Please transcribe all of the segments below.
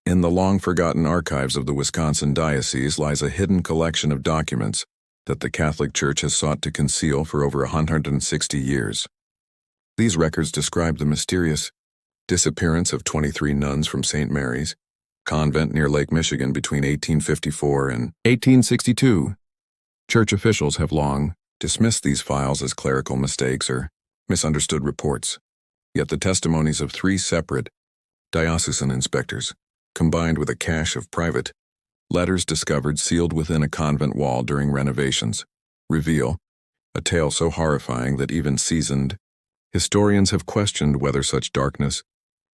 In the long-forgotten archives of the Wisconsin diocese lies a hidden collection of documents that the Catholic Church has sought to conceal for over 160 years. These records describe the mysterious disappearance of 23 nuns from St. Mary's convent near Lake Michigan between 1854 and 1862. Church officials have long dismissed these files as clerical mistakes or misunderstood reports. Yet the testimonies of 3 separate diocesan inspectors, combined with a cache of private letters discovered sealed within a convent wall during renovations, reveal a tale so horrifying that even seasoned historians have questioned whether such darkness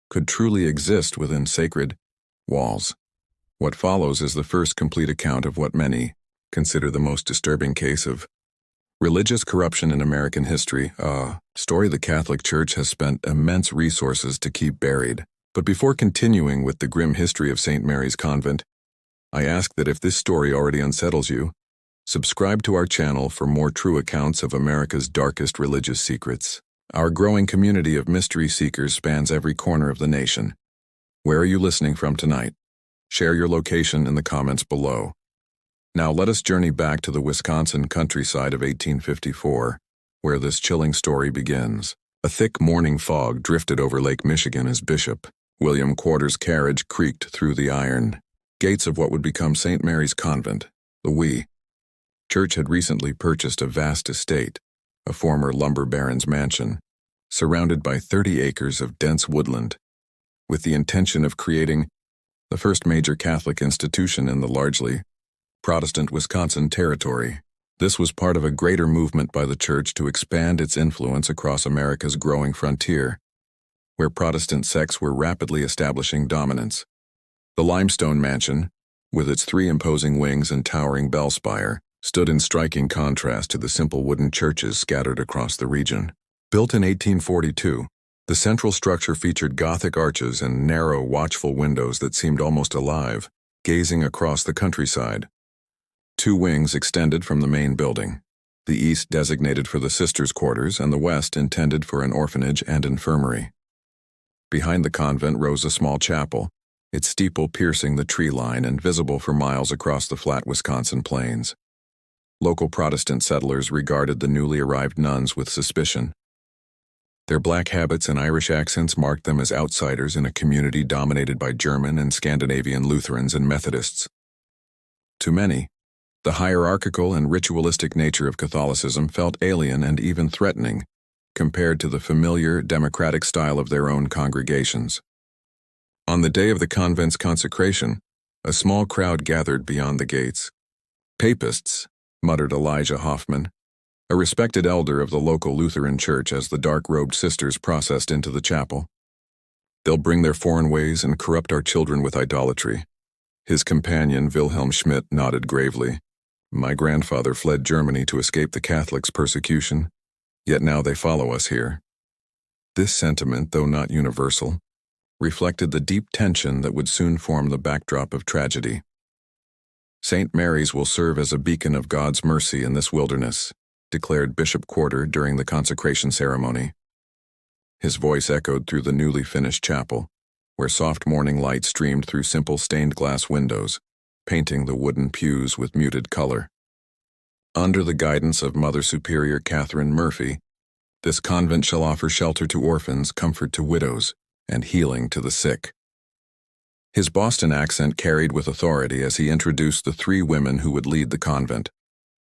could truly exist within sacred walls. What follows is the first complete account of what many consider the most disturbing case of religious corruption in American history, a story the Catholic Church has spent immense resources to keep buried. But before continuing with the grim history of St. Mary's Convent, I ask that if this story already unsettles you, subscribe to our channel for more true accounts of America's darkest religious secrets. Our growing community of mystery seekers spans every corner of the nation. Where are you listening from tonight? Share your location in the comments below. Now let us journey back to the Wisconsin countryside of 1854, where this chilling story begins. A thick morning fog drifted over Lake Michigan as Bishop William Quarter's carriage creaked through the iron gates of what would become St. Mary's Convent. The church had recently purchased a vast estate, a former lumber baron's mansion, surrounded by 30 acres of dense woodland, with the intention of creating the first major Catholic institution in the largely Protestant Wisconsin territory. This was part of a greater movement by the church to expand its influence across America's growing frontier, where Protestant sects were rapidly establishing dominance. The limestone mansion, with its 3 imposing wings and towering bell spire, stood in striking contrast to the simple wooden churches scattered across the region. Built in 1842, the central structure featured Gothic arches and narrow, watchful windows that seemed almost alive, gazing across the countryside. 2 wings extended from the main building, the east designated for the sisters' quarters and the west intended for an orphanage and infirmary. Behind the convent rose a small chapel, its steeple piercing the tree line and visible for miles across the flat Wisconsin plains. Local Protestant settlers regarded the newly arrived nuns with suspicion. Their black habits and Irish accents marked them as outsiders in a community dominated by German and Scandinavian Lutherans and Methodists. To many, the hierarchical and ritualistic nature of Catholicism felt alien and even threatening, compared to the familiar, democratic style of their own congregations. On the day of the convent's consecration, a small crowd gathered beyond the gates. "Papists," muttered Elijah Hoffman, a respected elder of the local Lutheran church as the dark-robed sisters processed into the chapel. "They'll bring their foreign ways and corrupt our children with idolatry." His companion, Wilhelm Schmidt, nodded gravely. "My grandfather fled Germany to escape the Catholics' persecution, yet now they follow us here." This sentiment, though not universal, reflected the deep tension that would soon form the backdrop of tragedy. "St. Mary's will serve as a beacon of God's mercy in this wilderness," declared Bishop Quarter during the consecration ceremony. His voice echoed through the newly finished chapel, where soft morning light streamed through simple stained glass windows, painting the wooden pews with muted color. "Under the guidance of Mother Superior Catherine Murphy, this convent shall offer shelter to orphans, comfort to widows, and healing to the sick." His Boston accent carried with authority as he introduced the 3 women who would lead the convent: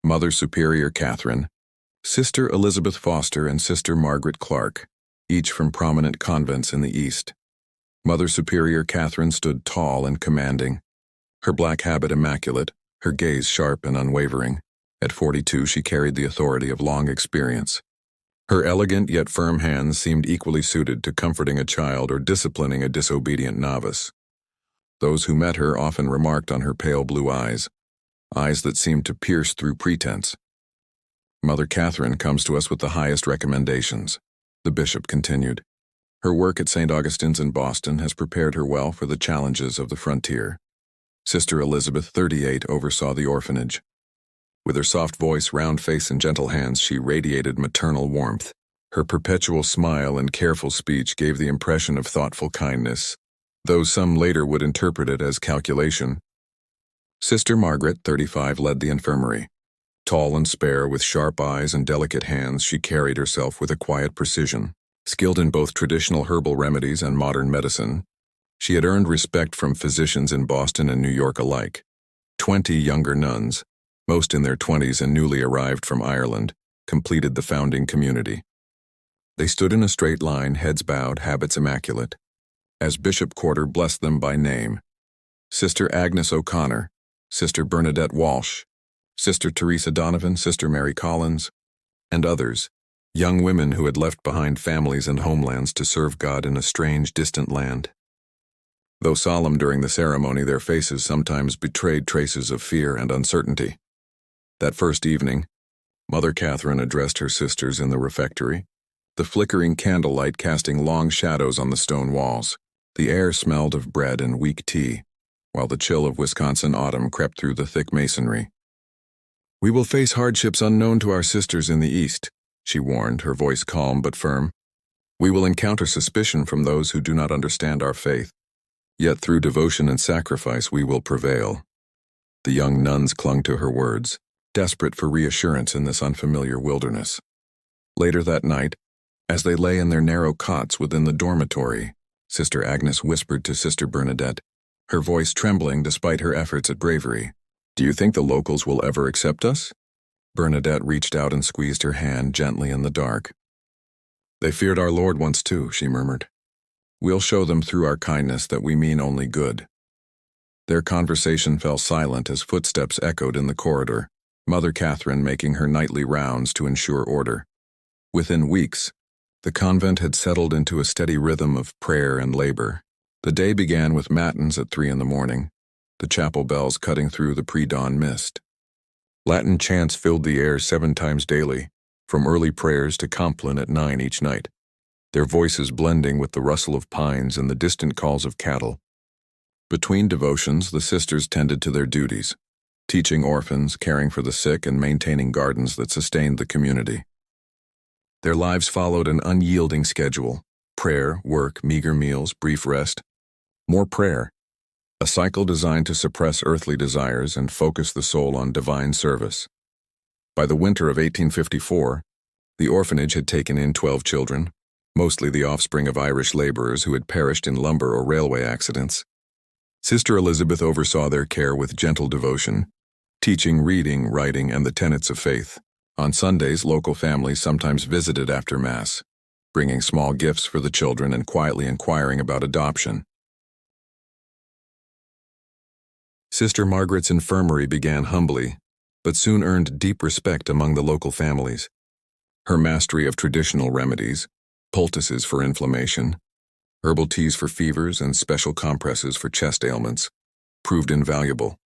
Mother Superior Catherine, Sister Elizabeth Foster, and Sister Margaret Clark, each from prominent convents in the East. Mother Superior Catherine stood tall and commanding, her black habit immaculate, her gaze sharp and unwavering. At 42, she carried the authority of long experience. Her elegant yet firm hands seemed equally suited to comforting a child or disciplining a disobedient novice. Those who met her often remarked on her pale blue eyes that seemed to pierce through pretense. "Mother Catherine comes to us with the highest recommendations," the bishop continued. "Her work at St. Augustine's in Boston has prepared her well for the challenges of the frontier." Sister Elizabeth, 38, oversaw the orphanage. With her soft voice, round face, and gentle hands, she radiated maternal warmth. Her perpetual smile and careful speech gave the impression of thoughtful kindness, though some later would interpret it as calculation. Sister Margaret, 35, led the infirmary. Tall and spare, with sharp eyes and delicate hands, she carried herself with a quiet precision. Skilled in both traditional herbal remedies and modern medicine, she had earned respect from physicians in Boston and New York alike. 20 younger nuns, most in their 20s and newly arrived from Ireland, completed the founding community. They stood in a straight line, heads bowed, habits immaculate, as Bishop Corder blessed them by name: Sister Agnes O'Connor, Sister Bernadette Walsh, Sister Teresa Donovan, Sister Mary Collins, and others, young women who had left behind families and homelands to serve God in a strange, distant land. Though solemn during the ceremony, their faces sometimes betrayed traces of fear and uncertainty. That first evening, Mother Catherine addressed her sisters in the refectory, the flickering candlelight casting long shadows on the stone walls. The air smelled of bread and weak tea, while the chill of Wisconsin autumn crept through the thick masonry. "We will face hardships unknown to our sisters in the East," she warned, her voice calm but firm. "We will encounter suspicion from those who do not understand our faith. Yet through devotion and sacrifice we will prevail." The young nuns clung to her words, desperate for reassurance in this unfamiliar wilderness. Later that night, as they lay in their narrow cots within the dormitory, Sister Agnes whispered to Sister Bernadette, her voice trembling despite her efforts at bravery, "Do you think the locals will ever accept us?" Bernadette reached out and squeezed her hand gently in the dark. "They feared our Lord once too," she murmured. "We'll show them through our kindness that we mean only good." Their conversation fell silent as footsteps echoed in the corridor, Mother Catherine making her nightly rounds to ensure order. Within weeks, the convent had settled into a steady rhythm of prayer and labor. The day began with matins at 3 a.m, the chapel bells cutting through the pre-dawn mist. Latin chants filled the air 7 times daily, from early prayers to Compline at 9 each night, their voices blending with the rustle of pines and the distant calls of cattle. Between devotions, the sisters tended to their duties, teaching orphans, caring for the sick, and maintaining gardens that sustained the community. Their lives followed an unyielding schedule: prayer, work, meager meals, brief rest, more prayer, a cycle designed to suppress earthly desires and focus the soul on divine service. By the winter of 1854, the orphanage had taken in 12 children, mostly the offspring of Irish laborers who had perished in lumber or railway accidents. Sister Elizabeth oversaw their care with gentle devotion, teaching reading, writing, and the tenets of faith. On Sundays, local families sometimes visited after Mass, bringing small gifts for the children and quietly inquiring about adoption. Sister Margaret's infirmary began humbly, but soon earned deep respect among the local families. Her mastery of traditional remedies, poultices for inflammation, herbal teas for fevers, and special compresses for chest ailments, proved invaluable,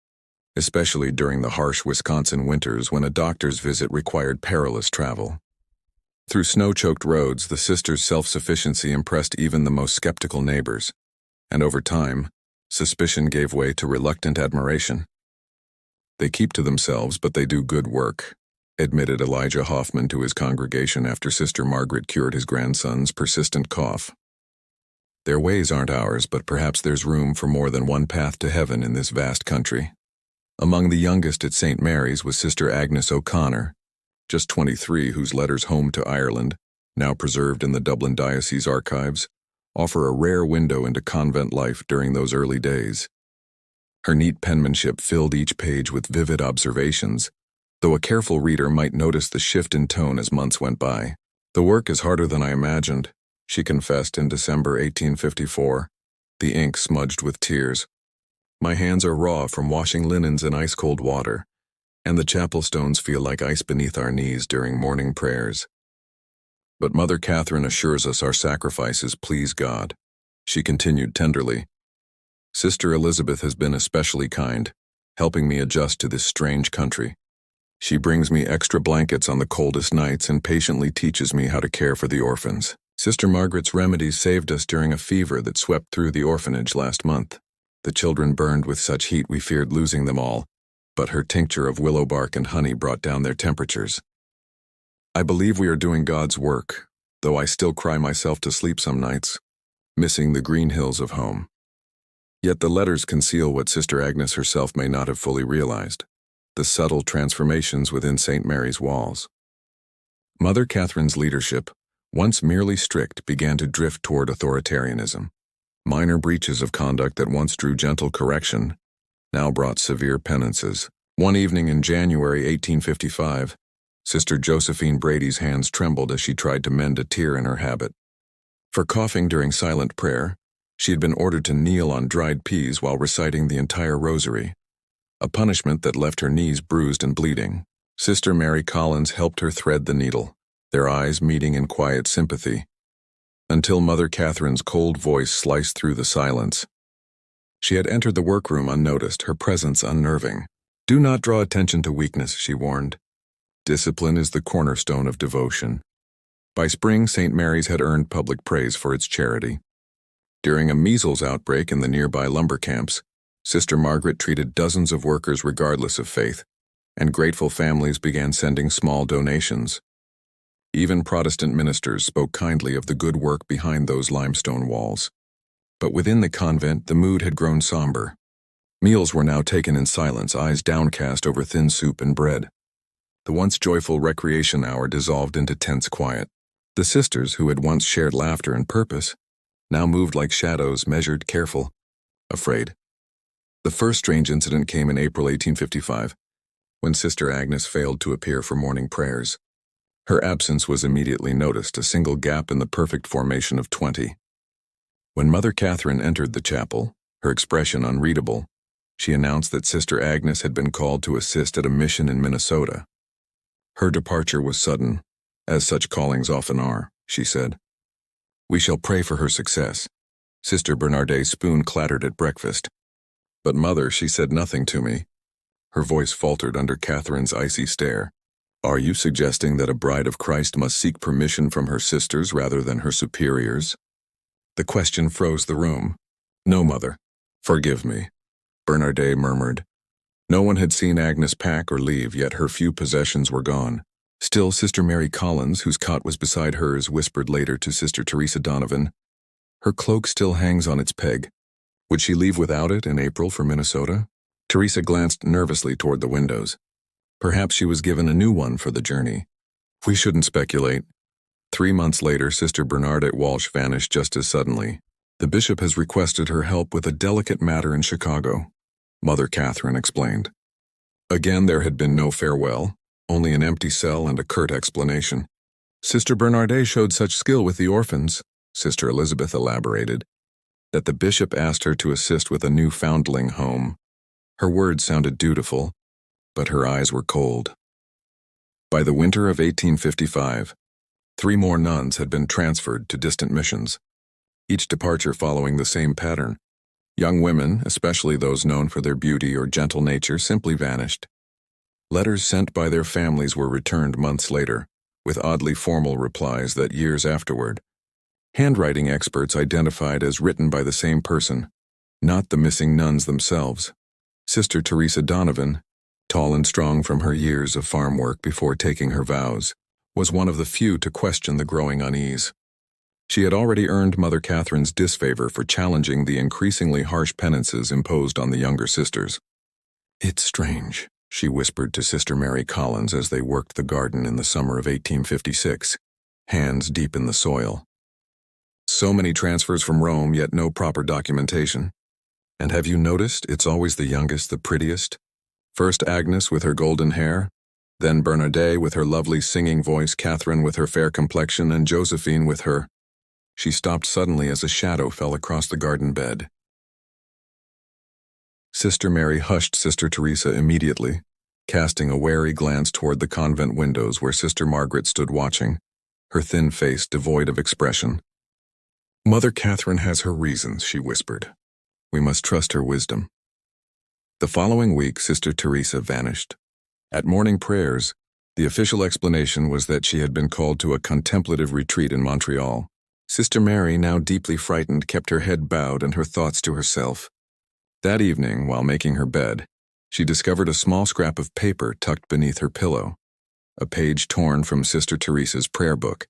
especially during the harsh Wisconsin winters when a doctor's visit required perilous travel. Through snow-choked roads, the sisters' self-sufficiency impressed even the most skeptical neighbors, and over time, suspicion gave way to reluctant admiration. "They keep to themselves, but they do good work," admitted Elijah Hoffman to his congregation after Sister Margaret cured his grandson's persistent cough. "Their ways aren't ours, but perhaps there's room for more than one path to heaven in this vast country." Among the youngest at St. Mary's was Sister Agnes O'Connor, just 23, whose letters home to Ireland, now preserved in the Dublin Diocese archives, offer a rare window into convent life during those early days. Her neat penmanship filled each page with vivid observations, though a careful reader might notice the shift in tone as months went by. "The work is harder than I imagined," she confessed in December 1854, the ink smudged with tears. "My hands are raw from washing linens in ice-cold water, and the chapel stones feel like ice beneath our knees during morning prayers. But Mother Catherine assures us our sacrifices please God." She continued tenderly, "Sister Elizabeth has been especially kind, helping me adjust to this strange country. She brings me extra blankets on the coldest nights and patiently teaches me how to care for the orphans. Sister Margaret's remedies saved us during a fever that swept through the orphanage last month. The children burned with such heat we feared losing them all, but her tincture of willow bark and honey brought down their temperatures. I believe we are doing God's work, though I still cry myself to sleep some nights, missing the green hills of home." Yet the letters conceal what Sister Agnes herself may not have fully realized: the subtle transformations within St. Mary's walls. Mother Catherine's leadership, once merely strict, began to drift toward authoritarianism. Minor breaches of conduct that once drew gentle correction now brought severe penances. One evening in January 1855, Sister Josephine Brady's hands trembled as she tried to mend a tear in her habit. For coughing during silent prayer, she had been ordered to kneel on dried peas while reciting the entire rosary, a punishment that left her knees bruised and bleeding. Sister Mary Collins helped her thread the needle, their eyes meeting in quiet sympathy, until Mother Catherine's cold voice sliced through the silence. She had entered the workroom unnoticed, her presence unnerving. "Do not draw attention to weakness," she warned. "Discipline is the cornerstone of devotion." By spring, St. Mary's had earned public praise for its charity. During a measles outbreak in the nearby lumber camps, Sister Margaret treated dozens of workers regardless of faith, and grateful families began sending small donations. Even Protestant ministers spoke kindly of the good work behind those limestone walls. But within the convent, the mood had grown somber. Meals were now taken in silence, eyes downcast over thin soup and bread. The once joyful recreation hour dissolved into tense quiet. The sisters, who had once shared laughter and purpose, now moved like shadows, measured, careful, afraid. The first strange incident came in April 1855, when Sister Agnes failed to appear for morning prayers. Her absence was immediately noticed, a single gap in the perfect formation of 20. When Mother Catherine entered the chapel, her expression unreadable, she announced that Sister Agnes had been called to assist at a mission in Minnesota. Her departure was sudden, as such callings often are, she said. "We shall pray for her success." Sister Bernardet's spoon clattered at breakfast. "But Mother," she said nothing to me. Her voice faltered under Catherine's icy stare. "Are you suggesting that a bride of Christ must seek permission from her sisters rather than her superiors?" The question froze the room. "No, Mother. Forgive me," Bernardet murmured. No one had seen Agnes pack or leave, yet her few possessions were gone. Still, Sister Mary Collins, whose cot was beside hers, whispered later to Sister Teresa Donovan, "Her cloak still hangs on its peg. Would she leave without it in April for Minnesota?" Teresa glanced nervously toward the windows. Perhaps she was given a new one for the journey. "We shouldn't speculate." 3 months later, Sister Bernadette Walsh vanished just as suddenly. "The bishop has requested her help with a delicate matter in Chicago," Mother Catherine explained. Again, there had been no farewell, only an empty cell and a curt explanation. "Sister Bernardet showed such skill with the orphans," Sister Elizabeth elaborated, "that the bishop asked her to assist with a new foundling home." Her words sounded dutiful, but her eyes were cold. By the winter of 1855, 3 more nuns had been transferred to distant missions, each departure following the same pattern. Young women, especially those known for their beauty or gentle nature, simply vanished. Letters sent by their families were returned months later, with oddly formal replies that years afterward, handwriting experts identified as written by the same person, not the missing nuns themselves. Sister Teresa Donovan, tall and strong from her years of farm work before taking her vows, was one of the few to question the growing unease. She had already earned Mother Catherine's disfavor for challenging the increasingly harsh penances imposed on the younger sisters. "It's strange," she whispered to Sister Mary Collins as they worked the garden in the summer of 1856, hands deep in the soil. "So many transfers from Rome, yet no proper documentation. And have you noticed it's always the youngest, the prettiest? First Agnes with her golden hair, then Bernadette with her lovely singing voice, Catherine with her fair complexion, and Josephine with her—" She stopped suddenly as a shadow fell across the garden bed. Sister Mary hushed Sister Teresa immediately, casting a wary glance toward the convent windows where Sister Margaret stood watching, her thin face devoid of expression. "Mother Catherine has her reasons," she whispered. "We must trust her wisdom." The following week, Sister Teresa vanished. At morning prayers, the official explanation was that she had been called to a contemplative retreat in Montreal. Sister Mary, now deeply frightened, kept her head bowed and her thoughts to herself. That evening, while making her bed, she discovered a small scrap of paper tucked beneath her pillow, a page torn from Sister Teresa's prayer book,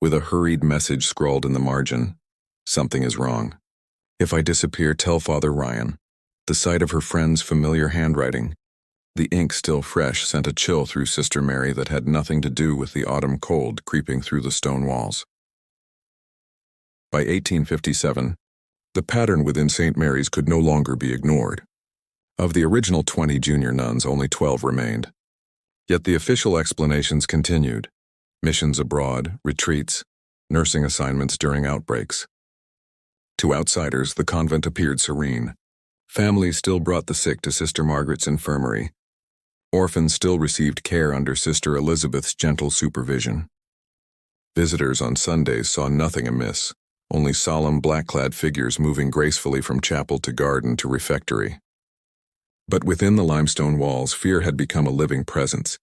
with a hurried message scrawled in the margin: "Something is wrong." If I disappear, tell Father Ryan. The sight of her friend's familiar handwriting, the ink still fresh, sent a chill through Sister Mary that had nothing to do with the autumn cold creeping through the stone walls. By 1857, the pattern within St. Mary's could no longer be ignored. Of the original 20 junior nuns, only 12 remained. Yet the official explanations continued: missions abroad, retreats, nursing assignments during outbreaks. To outsiders, the convent appeared serene. Families still brought the sick to Sister Margaret's infirmary. Orphans still received care under Sister Elizabeth's gentle supervision. Visitors on Sundays saw nothing amiss, only solemn black-clad figures moving gracefully from chapel to garden to refectory. But within the limestone walls, fear had become a living presence.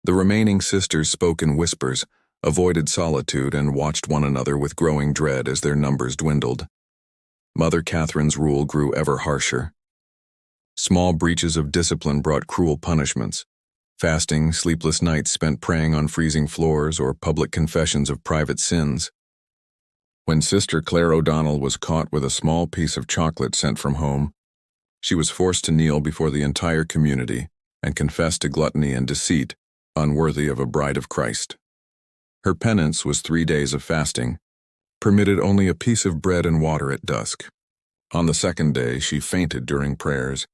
The remaining sisters spoke in whispers, avoided solitude, and watched one another with growing dread as their numbers dwindled. Mother Catherine's rule grew ever harsher. Small breaches of discipline brought cruel punishments: fasting, sleepless nights spent praying on freezing floors, or public confessions of private sins. When Sister Claire O'Donnell was caught with a small piece of chocolate sent from home, she was forced to kneel before the entire community and confess to gluttony and deceit, unworthy of a bride of Christ. Her penance was 3 days of fasting, permitted only a piece of bread and water at dusk. On the second day, she fainted during prayers,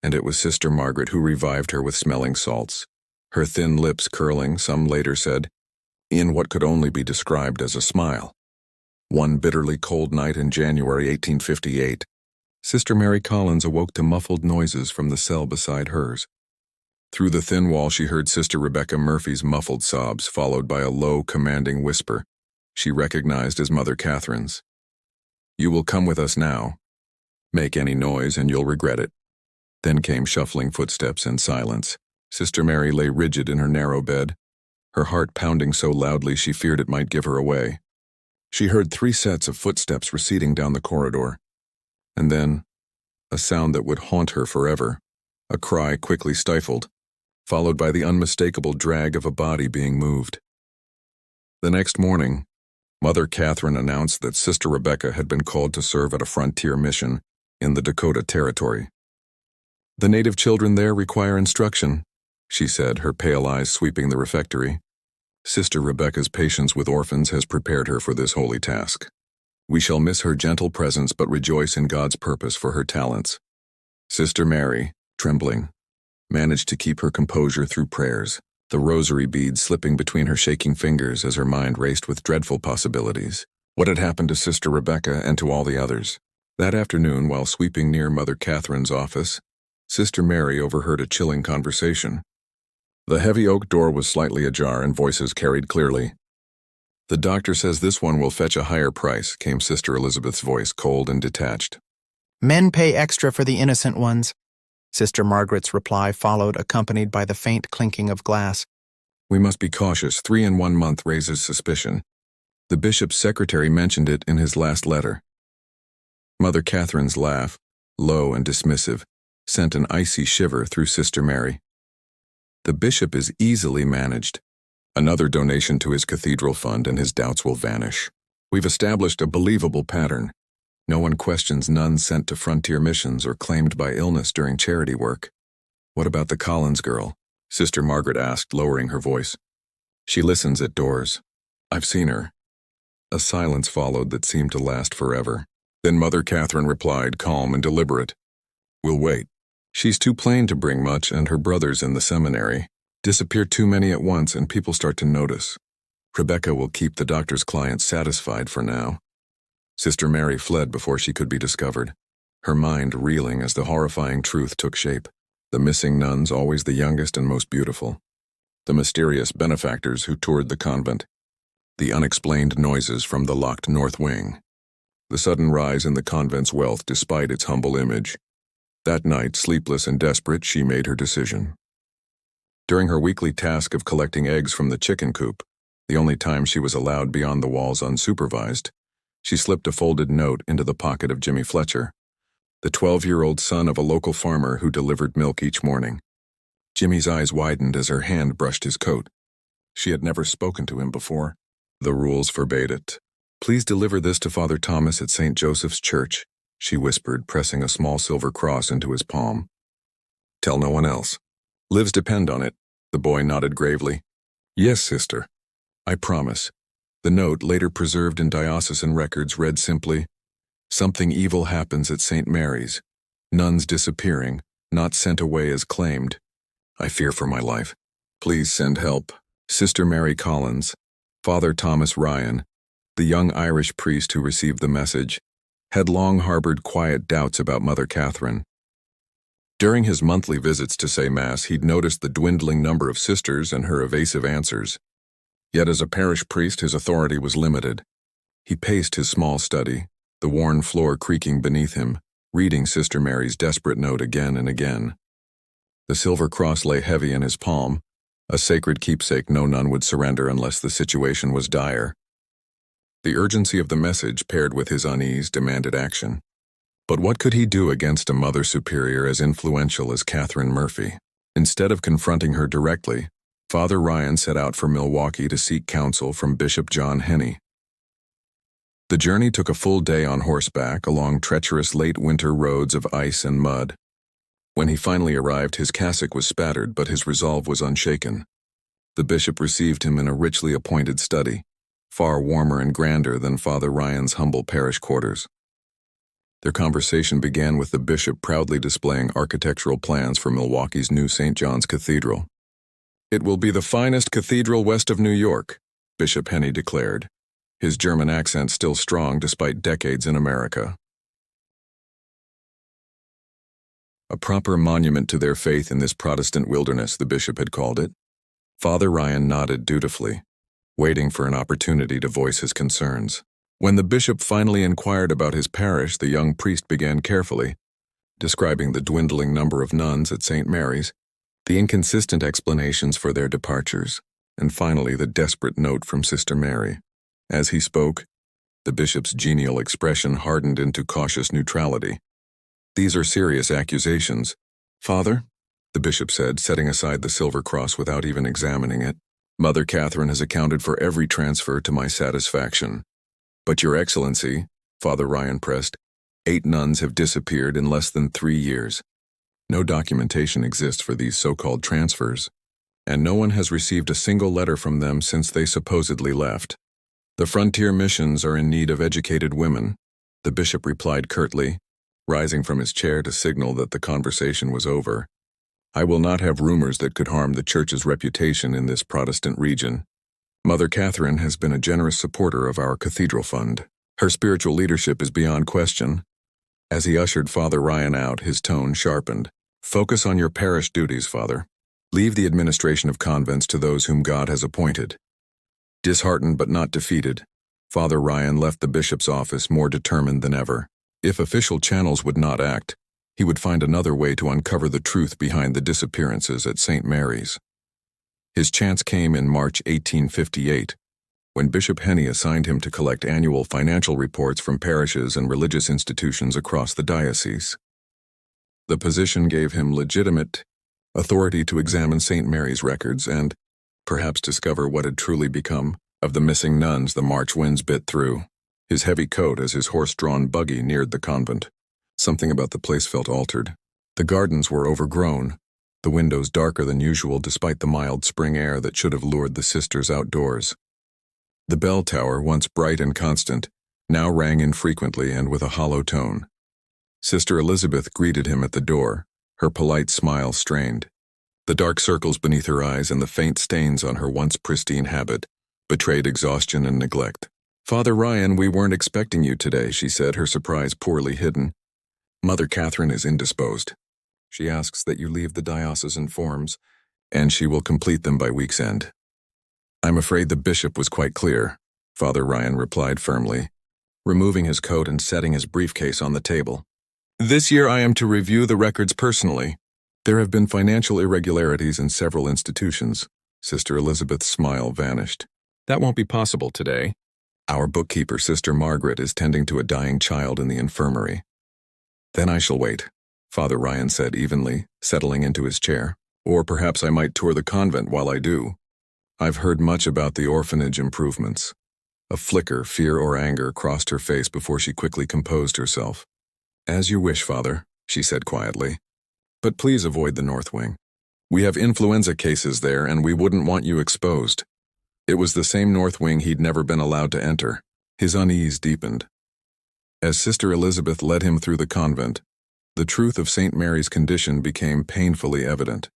and it was Sister Margaret who revived her with smelling salts, her thin lips curling, some later said, in what could only be described as a smile. One bitterly cold night in January 1858, Sister Mary Collins awoke to muffled noises from the cell beside hers. Through the thin wall she heard Sister Rebecca Murphy's muffled sobs, followed by a low, commanding whisper she recognized as Mother Catherine's. "You will come with us now. Make any noise and you'll regret it." Then came shuffling footsteps and silence. Sister Mary lay rigid in her narrow bed, her heart pounding so loudly she feared it might give her away. She heard 3 sets of footsteps receding down the corridor, and then a sound that would haunt her forever, a cry quickly stifled, followed by the unmistakable drag of a body being moved. The next morning, Mother Catherine announced that Sister Rebecca had been called to serve at a frontier mission in the Dakota Territory. "The native children there require instruction," she said, her pale eyes sweeping the refectory. "Sister Rebecca's patience with orphans has prepared her for this holy task. We shall miss her gentle presence but rejoice in God's purpose for her talents." Sister Mary, trembling, managed to keep her composure through prayers, the rosary beads slipping between her shaking fingers as her mind raced with dreadful possibilities. What had happened to Sister Rebecca and to all the others? That afternoon, while sweeping near Mother Catherine's office, Sister Mary overheard a chilling conversation. The heavy oak door was slightly ajar and voices carried clearly. "The doctor says this one will fetch a higher price," came Sister Elizabeth's voice, cold and detached. "Men pay extra for the innocent ones," Sister Margaret's reply followed, accompanied by the faint clinking of glass. "We must be cautious. 3 in 1 month raises suspicion. The bishop's secretary mentioned it in his last letter." Mother Catherine's laugh, low and dismissive, sent an icy shiver through Sister Mary. "The bishop is easily managed. Another donation to his cathedral fund and his doubts will vanish. We've established a believable pattern. No one questions nuns sent to frontier missions or claimed by illness during charity work." "What about the Collins girl?" Sister Margaret asked, lowering her voice. "She listens at doors. I've seen her." A silence followed that seemed to last forever. Then Mother Catherine replied, calm and deliberate, "We'll wait. She's too plain to bring much, and her brother's in the seminary. Disappear too many at once and people start to notice. Rebecca will keep the doctor's clients satisfied for now." Sister Mary fled before she could be discovered, her mind reeling as the horrifying truth took shape. The missing nuns, always the youngest and most beautiful. The mysterious benefactors who toured the convent. The unexplained noises from the locked north wing. The sudden rise in the convent's wealth despite its humble image. That night, sleepless and desperate, she made her decision. During her weekly task of collecting eggs from the chicken coop, the only time she was allowed beyond the walls unsupervised, she slipped a folded note into the pocket of Jimmy Fletcher, the 12-year-old son of a local farmer who delivered milk each morning. Jimmy's eyes widened as her hand brushed his coat. She had never spoken to him before. The rules forbade it. "Please deliver this to Father Thomas at St. Joseph's Church," she whispered, pressing a small silver cross into his palm. Tell no one else. Lives depend on it, the boy nodded gravely. Yes, sister. I promise. The note, later preserved in diocesan records, read simply, Something evil happens at St. Mary's. Nuns disappearing, not sent away as claimed. I fear for my life. Please send help. Sister Mary Collins, Father Thomas Ryan, the young Irish priest who received the message, had long harbored quiet doubts about Mother Catherine. During his monthly visits to say Mass, he'd noticed the dwindling number of sisters and her evasive answers. Yet as a parish priest, his authority was limited. He paced his small study, the worn floor creaking beneath him, reading Sister Mary's desperate note again and again. The silver cross lay heavy in his palm, a sacred keepsake no nun would surrender unless the situation was dire. The urgency of the message, paired with his unease, demanded action. But what could he do against a Mother Superior as influential as Catherine Murphy? Instead of confronting her directly, Father Ryan set out for Milwaukee to seek counsel from Bishop John Henney. The journey took a full day on horseback along treacherous late winter roads of ice and mud. When he finally arrived, his cassock was spattered, but his resolve was unshaken. The bishop received him in a richly appointed study, far warmer and grander than Father Ryan's humble parish quarters. Their conversation began with the bishop proudly displaying architectural plans for Milwaukee's new St. John's Cathedral. It will be the finest cathedral west of New York, Bishop Henney declared, his German accent still strong despite decades in America. A proper monument to their faith in this Protestant wilderness, the bishop had called it. Father Ryan nodded dutifully, waiting for an opportunity to voice his concerns. When the bishop finally inquired about his parish, the young priest began carefully, describing the dwindling number of nuns at St. Mary's, the inconsistent explanations for their departures, and finally the desperate note from Sister Mary. As he spoke, the bishop's genial expression hardened into cautious neutrality. These are serious accusations. Father, the bishop said, setting aside the silver cross without even examining it, Mother Catherine has accounted for every transfer to my satisfaction. But Your Excellency, Father Ryan pressed, 8 nuns have disappeared in less than 3 years. No documentation exists for these so-called transfers, and no one has received a single letter from them since they supposedly left. The frontier missions are in need of educated women, the bishop replied curtly, rising from his chair to signal that the conversation was over. I will not have rumors that could harm the Church's reputation in this Protestant region. Mother Catherine has been a generous supporter of our cathedral fund. Her spiritual leadership is beyond question. As he ushered Father Ryan out, his tone sharpened. Focus on your parish duties, Father. Leave the administration of convents to those whom God has appointed. Disheartened but not defeated, Father Ryan left the bishop's office more determined than ever. If official channels would not act, he would find another way to uncover the truth behind the disappearances at St. Mary's. His chance came in March 1858, when Bishop Henney assigned him to collect annual financial reports from parishes and religious institutions across the diocese. The position gave him legitimate authority to examine St. Mary's records and perhaps discover what had truly become of the missing nuns the March winds bit through. His heavy coat as his horse-drawn buggy neared the convent. Something about the place felt altered. The gardens were overgrown, the windows darker than usual despite the mild spring air that should have lured the sisters outdoors. The bell tower, once bright and constant, now rang infrequently and with a hollow tone. Sister Elizabeth greeted him at the door, her polite smile strained. The dark circles beneath her eyes and the faint stains on her once pristine habit betrayed exhaustion and neglect. Father Ryan, we weren't expecting you today, she said, her surprise poorly hidden. Mother Catherine is indisposed. She asks that you leave the diocesan forms, and she will complete them by week's end. I'm afraid the bishop was quite clear, Father Ryan replied firmly, removing his coat and setting his briefcase on the table. This year I am to review the records personally. There have been financial irregularities in several institutions. Sister Elizabeth's smile vanished. That won't be possible today. Our bookkeeper, Sister Margaret, is tending to a dying child in the infirmary. Then I shall wait, Father Ryan said evenly, settling into his chair. Or perhaps I might tour the convent while I do. I've heard much about the orphanage improvements. A flicker, fear or anger, crossed her face before she quickly composed herself. As you wish, Father, she said quietly. But please avoid the north wing. We have influenza cases there, and we wouldn't want you exposed. It was the same north wing he'd never been allowed to enter. His unease deepened. As Sister Elizabeth led him through the convent, the truth of St. Mary's condition became painfully evident.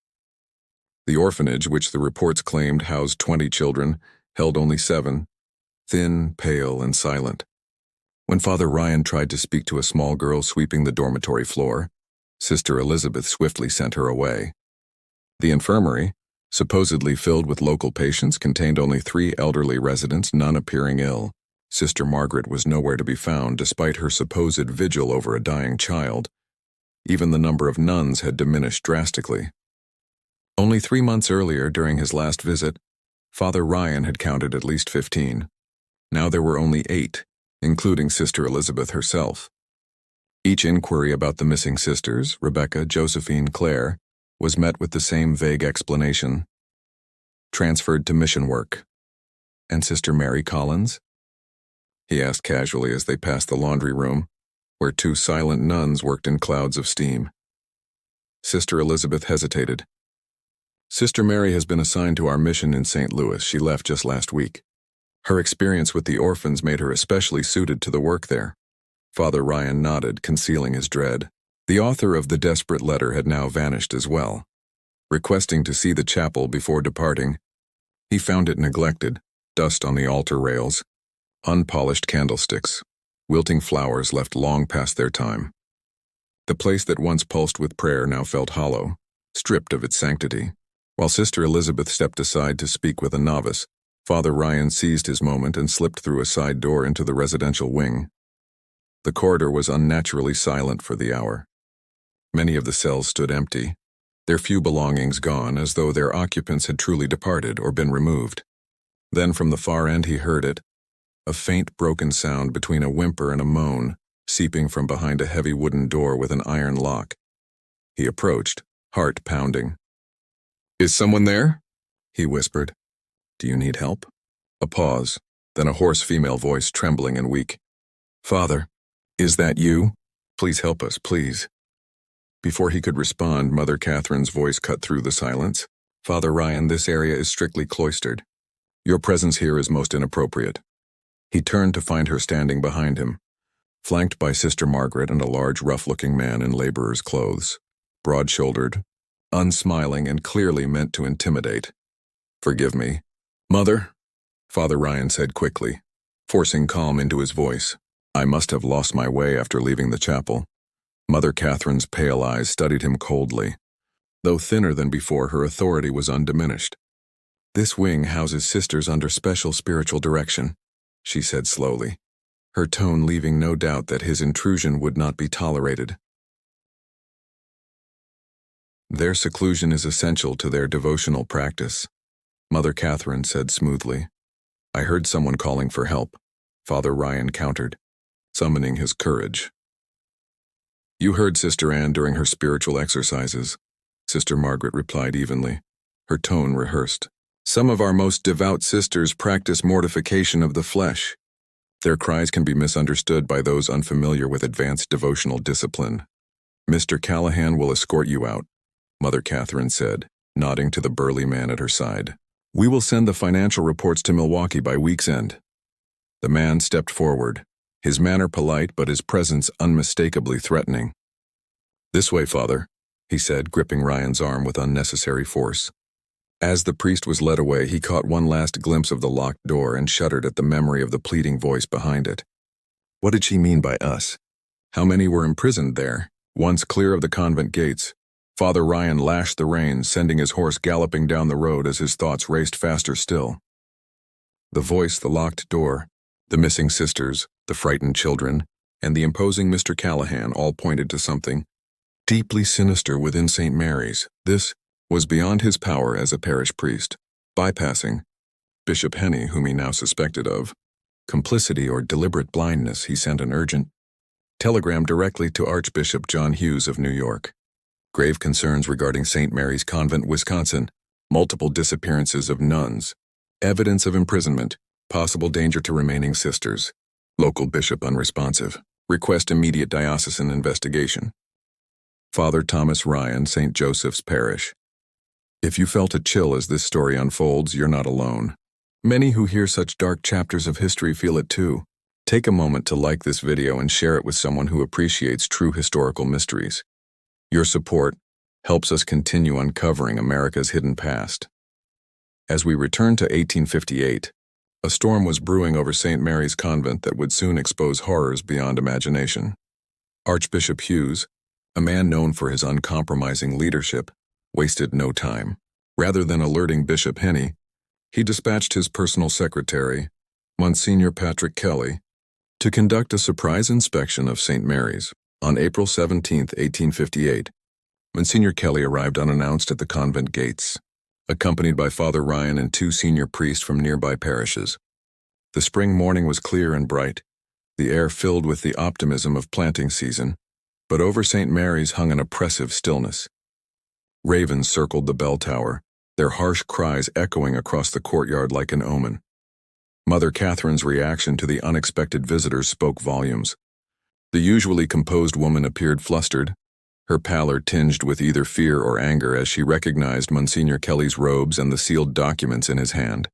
The orphanage, which the reports claimed housed 20 children, held only 7, thin, pale, and silent. When Father Ryan tried to speak to a small girl sweeping the dormitory floor, Sister Elizabeth swiftly sent her away. The infirmary, supposedly filled with local patients, contained only 3 elderly residents, none appearing ill. Sister Margaret was nowhere to be found despite her supposed vigil over a dying child. Even the number of nuns had diminished drastically. Only 3 months earlier, during his last visit, Father Ryan had counted at least 15. Now there were only 8, including Sister Elizabeth herself. Each inquiry about the missing sisters, Rebecca, Josephine, Claire, was met with the same vague explanation. Transferred to mission work. And Sister Mary Collins? He asked casually as they passed the laundry room, where 2 silent nuns worked in clouds of steam. Sister Elizabeth hesitated. Sister Mary has been assigned to our mission in St. Louis. She left just last week. Her experience with the orphans made her especially suited to the work there. Father Ryan nodded, concealing his dread. The author of the desperate letter had now vanished as well. Requesting to see the chapel before departing, he found it neglected, dust on the altar rails, unpolished candlesticks, wilting flowers left long past their time. The place that once pulsed with prayer now felt hollow, stripped of its sanctity. While Sister Elizabeth stepped aside to speak with a novice, Father Ryan seized his moment and slipped through a side door into the residential wing. The corridor was unnaturally silent for the hour. Many of the cells stood empty, their few belongings gone, as though their occupants had truly departed or been removed. Then from the far end he heard it, a faint broken sound between a whimper and a moan, seeping from behind a heavy wooden door with an iron lock. He approached, heart pounding. "Is someone there?" he whispered. "Do you need help?" A pause, then a hoarse female voice, trembling and weak. "Father, is that you? Please help us, please." Before he could respond, Mother Catherine's voice cut through the silence. "Father Ryan, this area is strictly cloistered. Your presence here is most inappropriate." He turned to find her standing behind him, flanked by Sister Margaret and a large, rough-looking man in laborer's clothes, broad-shouldered, unsmiling, and clearly meant to intimidate. "Forgive me, Mother," Father Ryan said quickly, forcing calm into his voice. "I must have lost my way after leaving the chapel." Mother Catherine's pale eyes studied him coldly. Though thinner than before, her authority was undiminished. "This wing houses sisters under special spiritual direction," she said slowly, her tone leaving no doubt that his intrusion would not be tolerated. "Their seclusion is essential to their devotional practice," Mother Catherine said smoothly. "I heard someone calling for help," Father Ryan countered, summoning his courage. "You heard Sister Anne during her spiritual exercises," Sister Margaret replied evenly, her tone rehearsed. "Some of our most devout sisters practice mortification of the flesh. Their cries can be misunderstood by those unfamiliar with advanced devotional discipline. Mr. Callahan will escort you out," Mother Catherine said, nodding to the burly man at her side. "We will send the financial reports to Milwaukee by week's end." The man stepped forward, his manner polite but his presence unmistakably threatening. "This way, Father," he said, gripping Ryan's arm with unnecessary force. As the priest was led away, he caught one last glimpse of the locked door and shuddered at the memory of the pleading voice behind it. What did she mean by us? How many were imprisoned there? Once clear of the convent gates, Father Ryan lashed the reins, sending his horse galloping down the road as his thoughts raced faster still. The voice, the locked door, the missing sisters, the frightened children, and the imposing Mr. Callahan all pointed to something deeply sinister within St. Mary's. This was beyond his power as a parish priest. Bypassing Bishop Henney, whom he now suspected of complicity or deliberate blindness, he sent an urgent telegram directly to Archbishop John Hughes of New York. Grave concerns regarding St. Mary's Convent, Wisconsin, multiple disappearances of nuns, evidence of imprisonment, possible danger to remaining sisters. Local bishop unresponsive. Request immediate diocesan investigation. Father Thomas Ryan, St. Joseph's Parish. If you felt a chill as this story unfolds, you're not alone. Many who hear such dark chapters of history feel it too. Take a moment to like this video and share it with someone who appreciates true historical mysteries. Your support helps us continue uncovering America's hidden past. As we return to 1858, a storm was brewing over St. Mary's Convent that would soon expose horrors beyond imagination. Archbishop Hughes, a man known for his uncompromising leadership, wasted no time. Rather than alerting Bishop Henny, he dispatched his personal secretary, Monsignor Patrick Kelly, to conduct a surprise inspection of St. Mary's. On April 17, 1858, Monsignor Kelly arrived unannounced at the convent gates, accompanied by Father Ryan and two senior priests from nearby parishes. The spring morning was clear and bright, the air filled with the optimism of planting season, but over St. Mary's hung an oppressive stillness. Ravens circled the bell tower, their harsh cries echoing across the courtyard like an omen. Mother Catherine's reaction to the unexpected visitors spoke volumes. The usually composed woman appeared flustered, her pallor tinged with either fear or anger as she recognized Monsignor Kelly's robes and the sealed documents in his hand.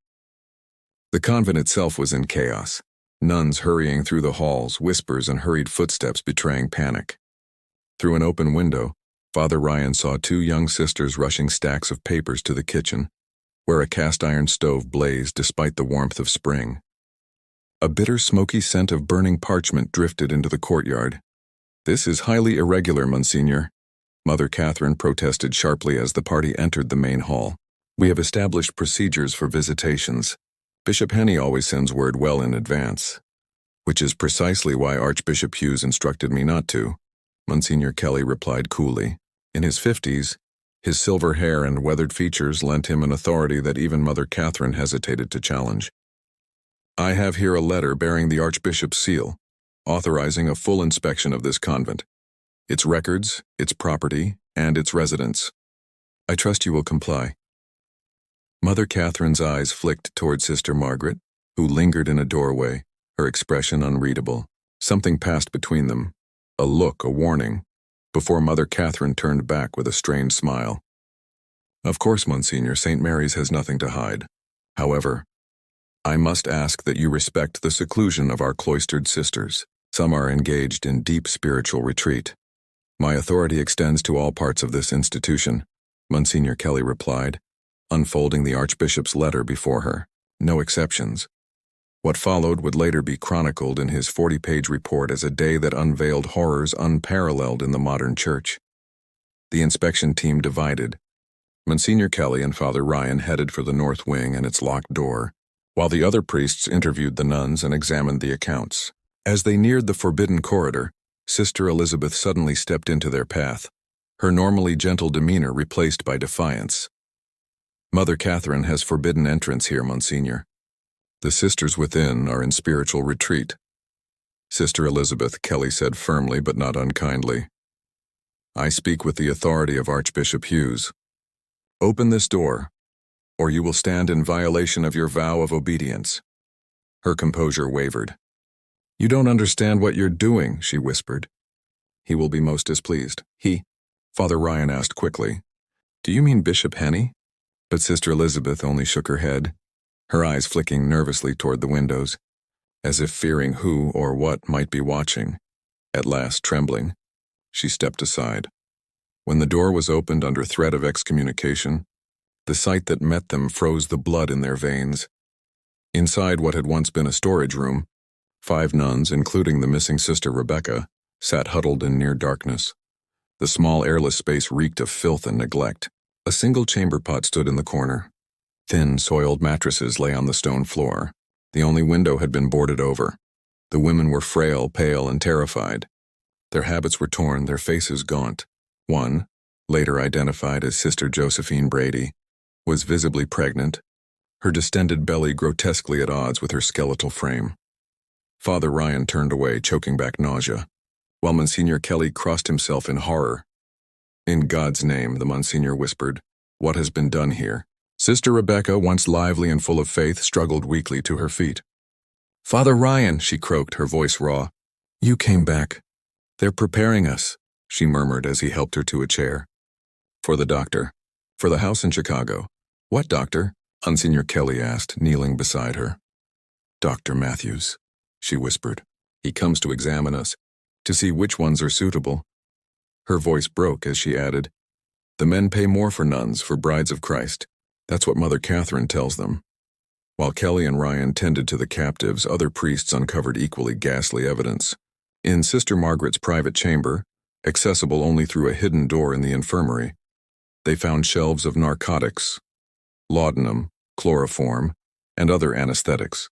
The convent itself was in chaos, nuns hurrying through the halls, whispers and hurried footsteps betraying panic. Through an open window, Father Ryan saw two young sisters rushing stacks of papers to the kitchen, where a cast-iron stove blazed despite the warmth of spring. A bitter, smoky scent of burning parchment drifted into the courtyard. "This is highly irregular, Monsignor," Mother Catherine protested sharply as the party entered the main hall. "We have established procedures for visitations. Bishop Henny always sends word well in advance, which is precisely why Archbishop Hughes instructed me not to," Monsignor Kelly replied coolly. In his 50s, his silver hair and weathered features lent him an authority that even Mother Catherine hesitated to challenge. "I have here a letter bearing the Archbishop's seal, authorizing a full inspection of this convent, its records, its property, and its residents. I trust you will comply." Mother Catherine's eyes flicked toward Sister Margaret, who lingered in a doorway, her expression unreadable. Something passed between them, a look, a warning, before Mother Catherine turned back with a strained smile. "Of course, Monsignor, St. Mary's has nothing to hide. However, I must ask that you respect the seclusion of our cloistered sisters. Some are engaged in deep spiritual retreat. My authority extends to all parts of this institution," Monsignor Kelly replied, unfolding the Archbishop's letter before her. No exceptions. What followed would later be chronicled in his 40-page report as a day that unveiled horrors unparalleled in the modern church. The inspection team divided. Monsignor Kelly and Father Ryan headed for the north wing and its locked door, while the other priests interviewed the nuns and examined the accounts. As they neared the forbidden corridor, Sister Elizabeth suddenly stepped into their path, her normally gentle demeanor replaced by defiance. "Mother Catherine has forbidden entrance here, Monsignor. The sisters within are in spiritual retreat," Sister Elizabeth, Kelly said firmly but not unkindly. "I speak with the authority of Archbishop Hughes. Open this door, or you will stand in violation of your vow of obedience." Her composure wavered. "You don't understand what you're doing," she whispered. "He will be most displeased." "He?" Father Ryan asked quickly. "Do you mean Bishop Henny?" But Sister Elizabeth only shook her head, her eyes flicking nervously toward the windows, as if fearing who or what might be watching. At last, trembling, she stepped aside. When the door was opened under threat of excommunication, the sight that met them froze the blood in their veins. Inside what had once been a storage room, 5 nuns, including the missing Sister Rebecca, sat huddled in near darkness. The small airless space reeked of filth and neglect. A single chamber pot stood in the corner. Thin, soiled mattresses lay on the stone floor. The only window had been boarded over. The women were frail, pale, and terrified. Their habits were torn, their faces gaunt. One, later identified as Sister Josephine Brady, was visibly pregnant, her distended belly grotesquely at odds with her skeletal frame. Father Ryan turned away, choking back nausea, while Monsignor Kelly crossed himself in horror. "In God's name," the Monsignor whispered, "what has been done here?" Sister Rebecca, once lively and full of faith, struggled weakly to her feet. "Father Ryan," she croaked, her voice raw, "You came back. They're preparing us," she murmured as he helped her to a chair. "For the doctor. For the house in Chicago." "What doctor?" Monsignor Kelly asked, kneeling beside her. "Dr. Matthews," she whispered. "He comes to examine us, to see which ones are suitable." Her voice broke as she added, "The men pay more for nuns, for brides of Christ. That's what Mother Catherine tells them." While Kelly and Ryan tended to the captives, other priests uncovered equally ghastly evidence. In Sister Margaret's private chamber, accessible only through a hidden door in the infirmary, they found shelves of narcotics, laudanum, chloroform, and other anesthetics.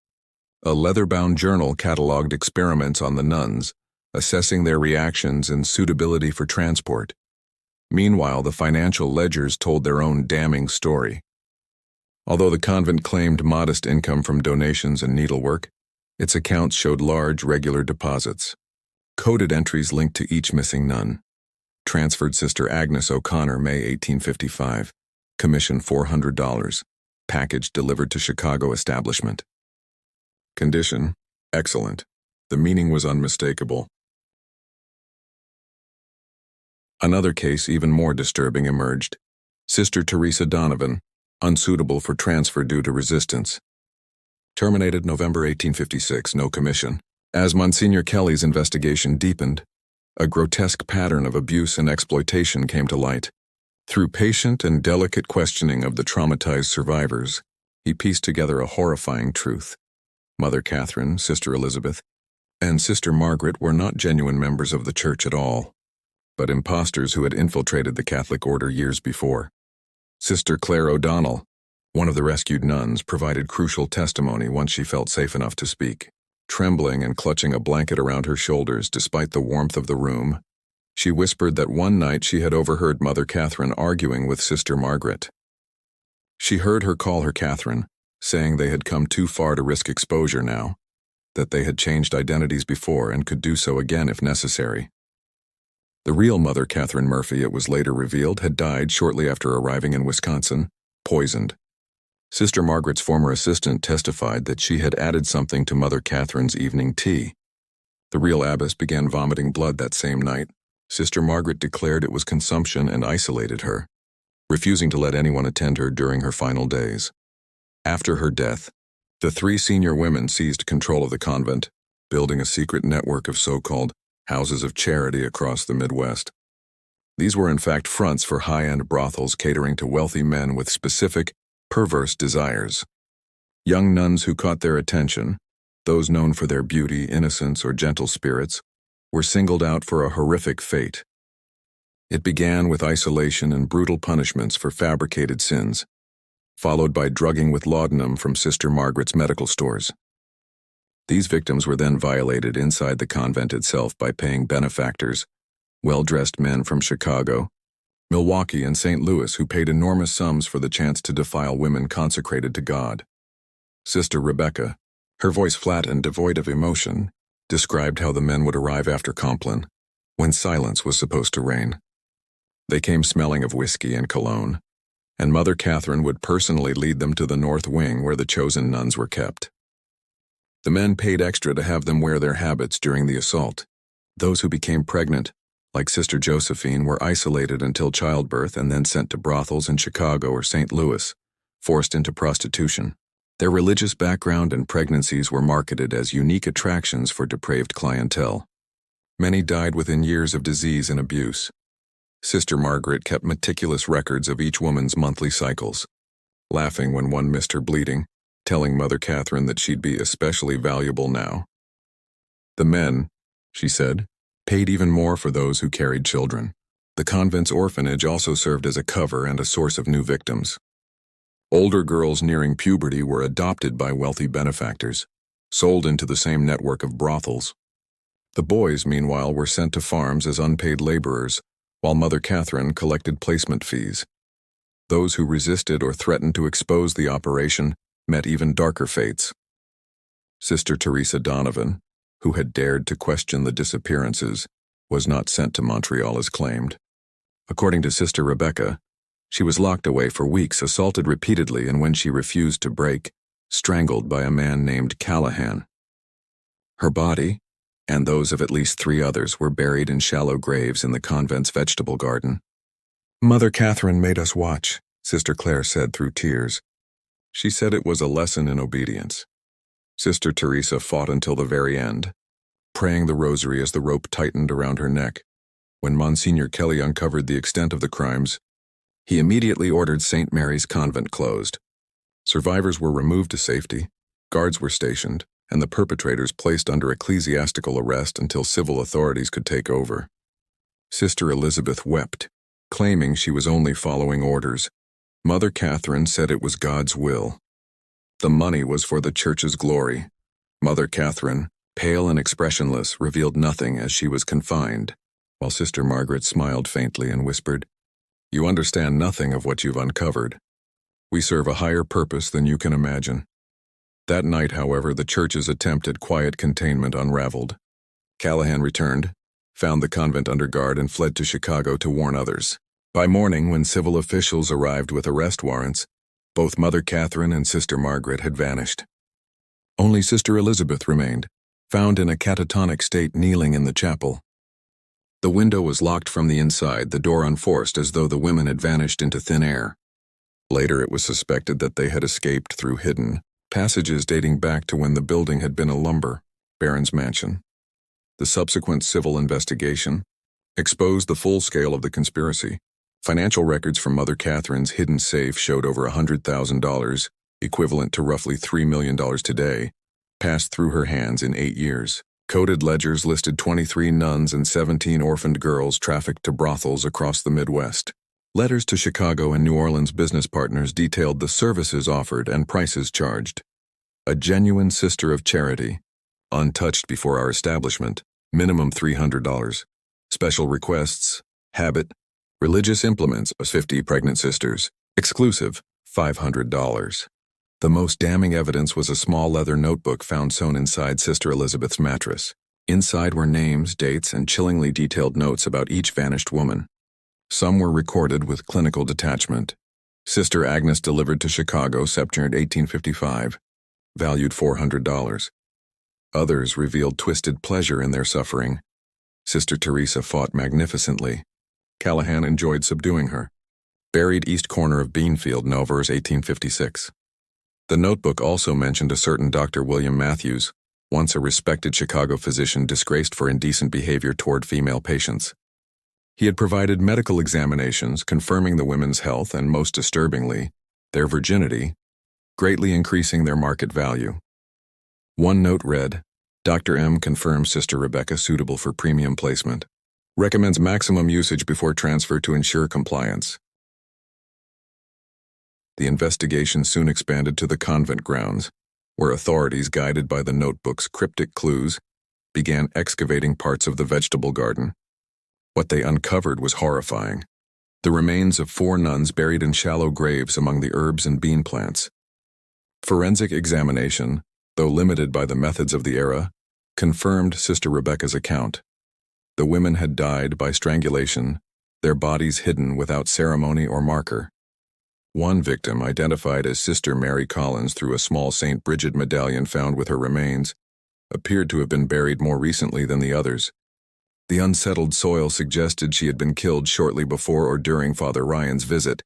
A leather-bound journal cataloged experiments on the nuns, assessing their reactions and suitability for transport. Meanwhile, the financial ledgers told their own damning story. Although the convent claimed modest income from donations and needlework, its accounts showed large, regular deposits. Coded entries linked to each missing nun. Transferred Sister Agnes O'Connor, May 1855. Commission $400. Package delivered to Chicago establishment. Condition: excellent. The meaning was unmistakable. Another case even more disturbing emerged. Sister Teresa Donovan, unsuitable for transfer due to resistance. Terminated November 1856, no commission. As Monsignor Kelly's investigation deepened, a grotesque pattern of abuse and exploitation came to light. Through patient and delicate questioning of the traumatized survivors, he pieced together a horrifying truth. Mother Catherine, Sister Elizabeth, and Sister Margaret were not genuine members of the Church at all, but impostors who had infiltrated the Catholic order years before. Sister Claire O'Donnell, one of the rescued nuns, provided crucial testimony once she felt safe enough to speak. Trembling and clutching a blanket around her shoulders despite the warmth of the room, she whispered that one night she had overheard Mother Catherine arguing with Sister Margaret. She heard her call her Catherine, saying they had come too far to risk exposure now, that they had changed identities before and could do so again if necessary. The real Mother Catherine Murphy, it was later revealed, had died shortly after arriving in Wisconsin, poisoned. Sister Margaret's former assistant testified that she had added something to Mother Catherine's evening tea. The real abbess began vomiting blood that same night. Sister Margaret declared it was consumption and isolated her, refusing to let anyone attend her during her final days. After her death, the 3 senior women seized control of the convent, building a secret network of so-called houses of charity across the Midwest. These were in fact fronts for high-end brothels catering to wealthy men with specific, perverse desires. Young nuns who caught their attention, those known for their beauty, innocence, or gentle spirits, were singled out for a horrific fate. It began with isolation and brutal punishments for fabricated sins, followed by drugging with laudanum from Sister Margaret's medical stores. These victims were then violated inside the convent itself by paying benefactors, well-dressed men from Chicago, Milwaukee, and St. Louis who paid enormous sums for the chance to defile women consecrated to God. Sister Rebecca, her voice flat and devoid of emotion, described how the men would arrive after Compline, when silence was supposed to reign. They came smelling of whiskey and cologne, and Mother Catherine would personally lead them to the north wing where the chosen nuns were kept. The men paid extra to have them wear their habits during the assault. Those who became pregnant, like Sister Josephine, were isolated until childbirth and then sent to brothels in Chicago or St. Louis, forced into prostitution. Their religious background and pregnancies were marketed as unique attractions for depraved clientele. Many died within years of disease and abuse. Sister Margaret kept meticulous records of each woman's monthly cycles, laughing when one missed her bleeding, telling Mother Catherine that she'd be especially valuable now. The men, she said, paid even more for those who carried children. The convent's orphanage also served as a cover and a source of new victims. Older girls nearing puberty were adopted by wealthy benefactors, sold into the same network of brothels. The boys, meanwhile, were sent to farms as unpaid laborers, while Mother Catherine collected placement fees. Those who resisted or threatened to expose the operation met even darker fates. Sister Teresa Donovan, who had dared to question the disappearances, was not sent to Montreal as claimed. According to Sister Rebecca, she was locked away for weeks, assaulted repeatedly, and when she refused to break, strangled by a man named Callahan. Her body, and those of at least 3 others were buried in shallow graves in the convent's vegetable garden. "Mother Catherine made us watch," Sister Clare said through tears. She said it was a lesson in obedience. Sister Teresa fought until the very end, praying the rosary as the rope tightened around her neck. When Monsignor Kelly uncovered the extent of the crimes, he immediately ordered St. Mary's Convent closed. Survivors were removed to safety, guards were stationed, and the perpetrators placed under ecclesiastical arrest until civil authorities could take over. Sister Elizabeth wept, claiming she was only following orders. Mother Catherine said it was God's will. The money was for the church's glory. Mother Catherine, pale and expressionless, revealed nothing as she was confined, while Sister Margaret smiled faintly and whispered, "You understand nothing of what you've uncovered. We serve a higher purpose than you can imagine." That night, however, the church's attempt at quiet containment unraveled. Callahan returned, found the convent under guard, and fled to Chicago to warn others. By morning, when civil officials arrived with arrest warrants, both Mother Catherine and Sister Margaret had vanished. Only Sister Elizabeth remained, found in a catatonic state kneeling in the chapel. The window was locked from the inside, the door unforced, as though the women had vanished into thin air. Later it was suspected that they had escaped through hidden passages dating back to when the building had been a lumber baron's mansion. The subsequent civil investigation exposed the full scale of the conspiracy. Financial records from Mother Catherine's hidden safe showed over $100,000, equivalent to roughly $3 million today, passed through her hands in 8 years. Coded ledgers listed 23 nuns and 17 orphaned girls trafficked to brothels across the Midwest. Letters to Chicago and New Orleans business partners detailed the services offered and prices charged. A genuine sister of charity, untouched before our establishment, minimum $300. Special requests, habit, religious implements, 50 pregnant sisters, exclusive, $500. The most damning evidence was a small leather notebook found sewn inside Sister Elizabeth's mattress. Inside were names, dates, and chillingly detailed notes about each vanished woman. Some were recorded with clinical detachment. Sister Agnes delivered to Chicago, September 1855, valued $400. Others revealed twisted pleasure in their suffering. Sister Teresa fought magnificently. Callahan enjoyed subduing her. Buried east corner of Beanfield, Novers, 1856. The notebook also mentioned a certain Dr. William Matthews, once a respected Chicago physician disgraced for indecent behavior toward female patients. He had provided medical examinations confirming the women's health and, most disturbingly, their virginity, greatly increasing their market value. One note read, "Dr. M confirms Sister Rebecca suitable for premium placement. Recommends maximum usage before transfer to ensure compliance." The investigation soon expanded to the convent grounds, where authorities, guided by the notebook's cryptic clues, began excavating parts of the vegetable garden. What they uncovered was horrifying. The remains of 4 nuns buried in shallow graves among the herbs and bean plants. Forensic examination, though limited by the methods of the era, confirmed Sister Rebecca's account. The women had died by strangulation, their bodies hidden without ceremony or marker. One victim, identified as Sister Mary Collins through a small St. Bridget medallion found with her remains, appeared to have been buried more recently than the others. The unsettled soil suggested she had been killed shortly before or during Father Ryan's visit,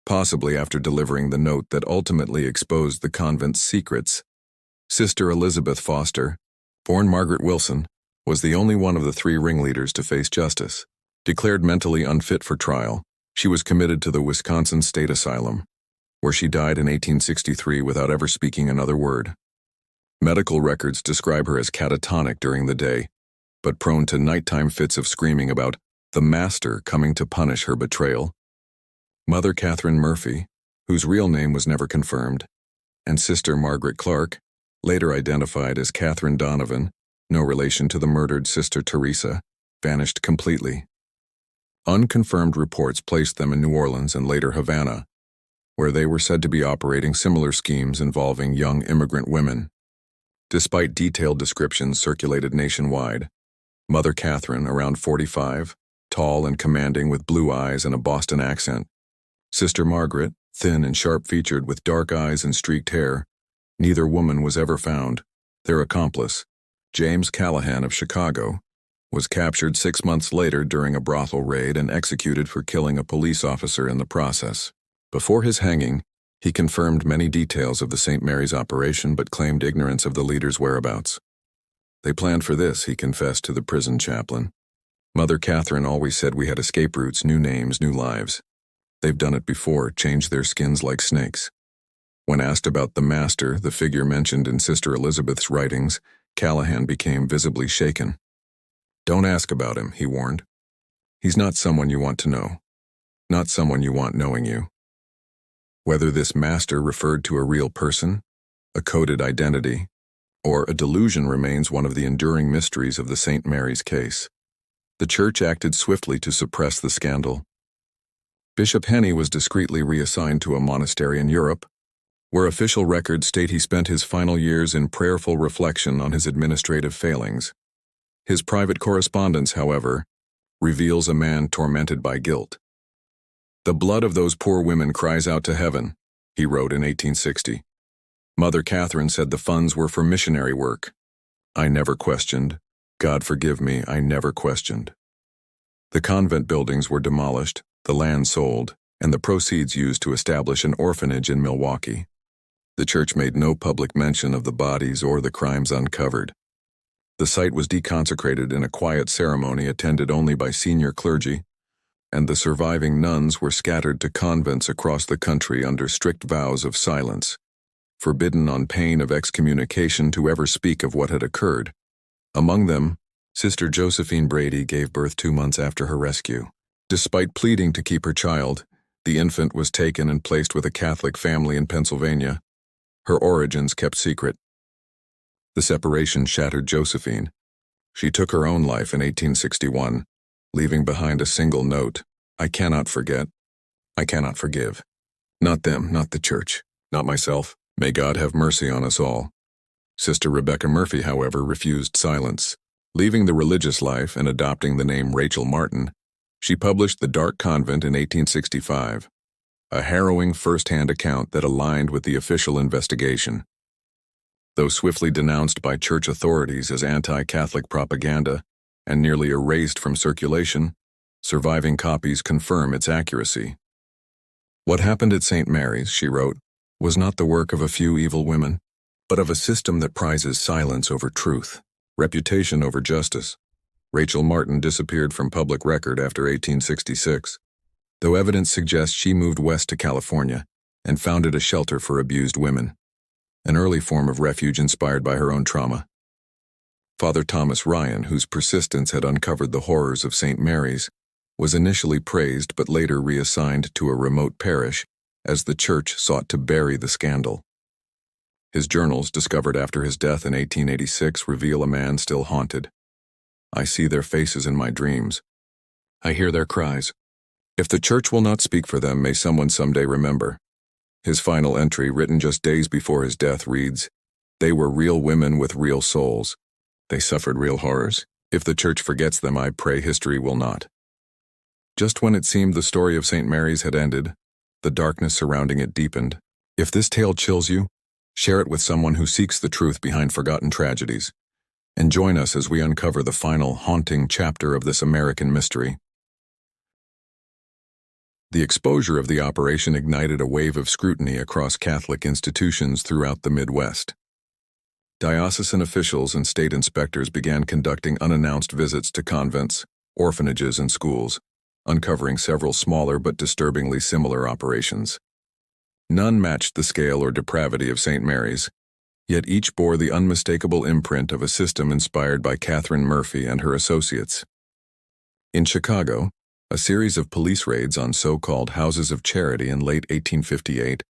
possibly after delivering the note that ultimately exposed the convent's secrets. Sister Elizabeth Foster, born Margaret Wilson, was the only one of the 3 ringleaders to face justice. Declared mentally unfit for trial, she was committed to the Wisconsin State Asylum, where she died in 1863 without ever speaking another word. Medical records describe her as catatonic during the day, but prone to nighttime fits of screaming about the Master coming to punish her betrayal. Mother Catherine Murphy, whose real name was never confirmed, and Sister Margaret Clark, later identified as Catherine Donovan, no relation to the murdered Sister Teresa, vanished completely. Unconfirmed reports placed them in New Orleans and later Havana, where they were said to be operating similar schemes involving young immigrant women. Despite detailed descriptions circulated nationwide, Mother Catherine, around 45, tall and commanding with blue eyes and a Boston accent. Sister Margaret, thin and sharp-featured with dark eyes and streaked hair. Neither woman was ever found. Their accomplice, James Callahan of Chicago, was captured 6 months later during a brothel raid and executed for killing a police officer in the process. Before his hanging, he confirmed many details of the St. Mary's operation but claimed ignorance of the leader's whereabouts. They planned for this, he confessed to the prison chaplain. Mother Catherine always said we had escape routes, new names, new lives. They've done it before, changed their skins like snakes. When asked about the master, the figure mentioned in Sister Elizabeth's writings, Callahan became visibly shaken. Don't ask about him, he warned. He's not someone you want to know. Not someone you want knowing you. Whether this master referred to a real person, a coded identity, or a delusion remains one of the enduring mysteries of the St. Mary's case. The church acted swiftly to suppress the scandal. Bishop Henney was discreetly reassigned to a monastery in Europe, where official records state he spent his final years in prayerful reflection on his administrative failings. His private correspondence, however, reveals a man tormented by guilt. The blood of those poor women cries out to heaven, he wrote in 1860. Mother Catherine said the funds were for missionary work. I never questioned. God forgive me, I never questioned. The convent buildings were demolished, the land sold, and the proceeds used to establish an orphanage in Milwaukee. The church made no public mention of the bodies or the crimes uncovered. The site was deconsecrated in a quiet ceremony attended only by senior clergy, and the surviving nuns were scattered to convents across the country under strict vows of silence, forbidden on pain of excommunication to ever speak of what had occurred. Among them, Sister Josephine Brady gave birth 2 months after her rescue. Despite pleading to keep her child, the infant was taken and placed with a Catholic family in Pennsylvania, her origins kept secret. The separation shattered Josephine. She took her own life in 1861, leaving behind a single note, I cannot forget, I cannot forgive. Not them, not the church, not myself. May God have mercy on us all. Sister Rebecca Murphy, however, refused silence. Leaving the religious life and adopting the name Rachel Martin, she published The Dark Convent in 1865, a harrowing first-hand account that aligned with the official investigation. Though swiftly denounced by church authorities as anti-Catholic propaganda and nearly erased from circulation, surviving copies confirm its accuracy. What happened at St. Mary's, she wrote, was not the work of a few evil women, but of a system that prizes silence over truth, reputation over justice. Rachel Martin disappeared from public record after 1866, though evidence suggests she moved west to California and founded a shelter for abused women, an early form of refuge inspired by her own trauma. Father Thomas Ryan, whose persistence had uncovered the horrors of St. Mary's, was initially praised but later reassigned to a remote parish as the church sought to bury the scandal. His journals, discovered after his death in 1886, reveal a man still haunted. I see their faces in my dreams. I hear their cries. If the church will not speak for them, may someone someday remember. His final entry, written just days before his death, reads, They were real women with real souls. They suffered real horrors. If the church forgets them, I pray history will not. Just when it seemed the story of St. Mary's had ended, the darkness surrounding it deepened. If this tale chills you, share it with someone who seeks the truth behind forgotten tragedies, and join us as we uncover the final haunting chapter of this American mystery. The exposure of the operation ignited a wave of scrutiny across Catholic institutions throughout the Midwest. Diocesan officials and state inspectors began conducting unannounced visits to convents, orphanages, and schools, uncovering several smaller but disturbingly similar operations. None matched the scale or depravity of St. Mary's, yet each bore the unmistakable imprint of a system inspired by Catherine Murphy and her associates. In Chicago, a series of police raids on so-called houses of charity in late 1858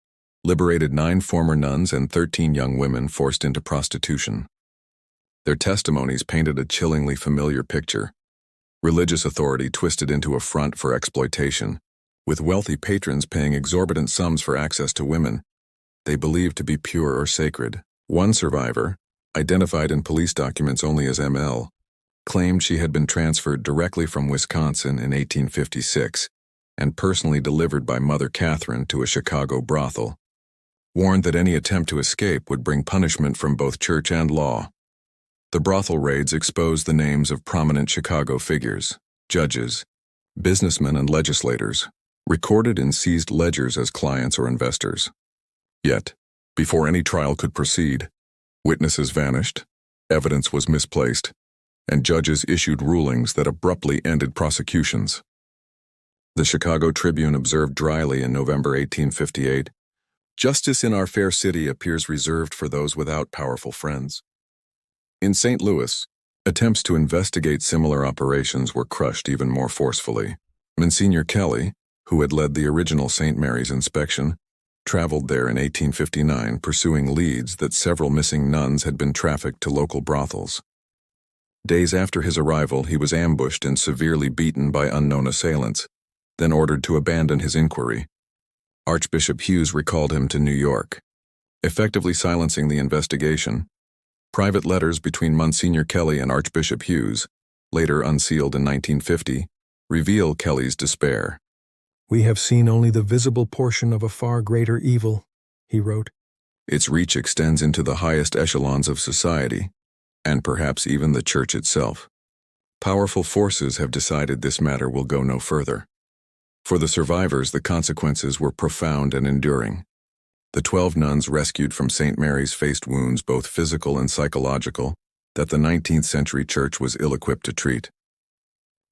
liberated 9 former nuns and 13 young women forced into prostitution. Their testimonies painted a chillingly familiar picture. Religious authority twisted into a front for exploitation, with wealthy patrons paying exorbitant sums for access to women they believed to be pure or sacred. One survivor, identified in police documents only as ML, claimed she had been transferred directly from Wisconsin in 1856 and personally delivered by Mother Catherine to a Chicago brothel, warned that any attempt to escape would bring punishment from both church and law. The brothel raids exposed the names of prominent Chicago figures, judges, businessmen, and legislators, recorded in seized ledgers as clients or investors. Yet, before any trial could proceed, witnesses vanished, evidence was misplaced, and judges issued rulings that abruptly ended prosecutions. The Chicago Tribune observed dryly in November 1858, "Justice in our fair city appears reserved for those without powerful friends." In St. Louis, attempts to investigate similar operations were crushed even more forcefully. Monsignor Kelly, who had led the original St. Mary's inspection, traveled there in 1859 pursuing leads that several missing nuns had been trafficked to local brothels. Days after his arrival, he was ambushed and severely beaten by unknown assailants, then ordered to abandon his inquiry. Archbishop Hughes recalled him to New York, effectively silencing the investigation. Private letters between Monsignor Kelly and Archbishop Hughes, later unsealed in 1950, reveal Kelly's despair. "We have seen only the visible portion of a far greater evil," he wrote. Its reach extends into the highest echelons of society, and perhaps even the church itself. Powerful forces have decided this matter will go no further. For the survivors, the consequences were profound and enduring. The 12 nuns rescued from St. Mary's faced wounds, both physical and psychological, that the 19th century church was ill-equipped to treat.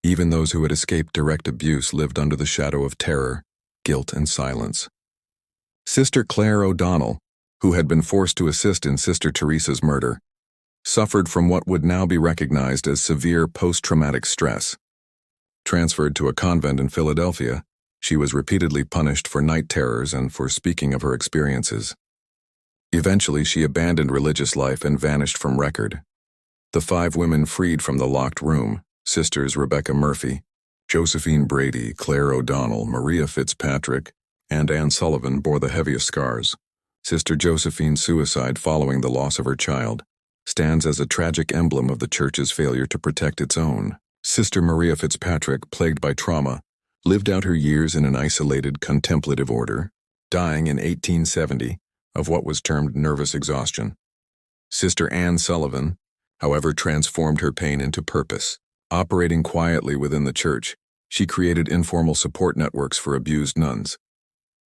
Even those who had escaped direct abuse lived under the shadow of terror, guilt, and silence. Sister Claire O'Donnell, who had been forced to assist in Sister Teresa's murder, suffered from what would now be recognized as severe post-traumatic stress. Transferred to a convent in Philadelphia, she was repeatedly punished for night terrors and for speaking of her experiences. Eventually, she abandoned religious life and vanished from record. The 5 women freed from the locked room, Sisters Rebecca Murphy, Josephine Brady, Claire O'Donnell, Maria Fitzpatrick, and Anne Sullivan, bore the heaviest scars. Sister Josephine's suicide following the loss of her child stands as a tragic emblem of the church's failure to protect its own. Sister Maria Fitzpatrick, plagued by trauma, lived out her years in an isolated contemplative order, dying in 1870 of what was termed nervous exhaustion. Sister Anne Sullivan, however, transformed her pain into purpose. Operating quietly within the church, she created informal support networks for abused nuns,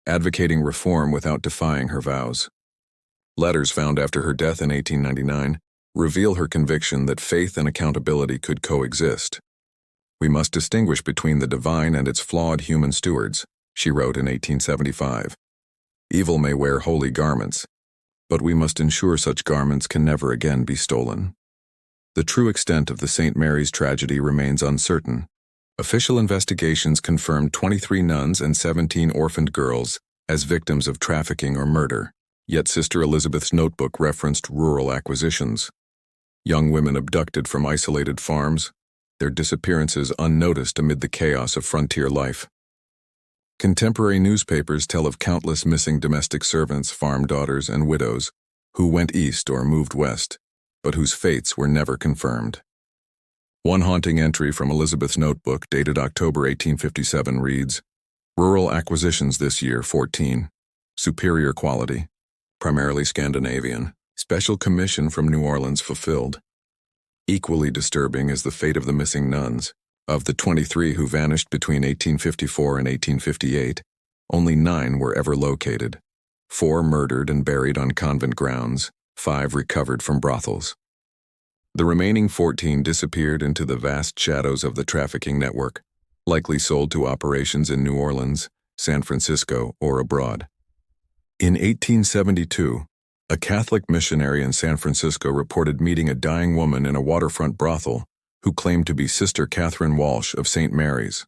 advocating reform without defying her vows. Letters found after her death in 1899 reveal her conviction that faith and accountability could coexist. "We must distinguish between the divine and its flawed human stewards," she wrote in 1875. "Evil may wear holy garments, but we must ensure such garments can never again be stolen." The true extent of the St. Mary's tragedy remains uncertain. Official investigations confirmed 23 nuns and 17 orphaned girls as victims of trafficking or murder, yet Sister Elizabeth's notebook referenced rural acquisitions. Young women abducted from isolated farms, their disappearances unnoticed amid the chaos of frontier life. Contemporary newspapers tell of countless missing domestic servants, farm daughters, and widows who went east or moved west, but whose fates were never confirmed. One haunting entry from Elizabeth's notebook, dated October 1857, reads, "Rural acquisitions this year, 14. Superior quality, primarily Scandinavian. Special commission from New Orleans fulfilled." Equally disturbing is the fate of the missing nuns. Of the 23 who vanished between 1854 and 1858, only 9 were ever located. 4 murdered and buried on convent grounds, 5 recovered from brothels. The remaining 14 disappeared into the vast shadows of the trafficking network, likely sold to operations in New Orleans, San Francisco, or abroad. In 1872, a Catholic missionary in San Francisco reported meeting a dying woman in a waterfront brothel who claimed to be Sister Catherine Walsh of St. Mary's.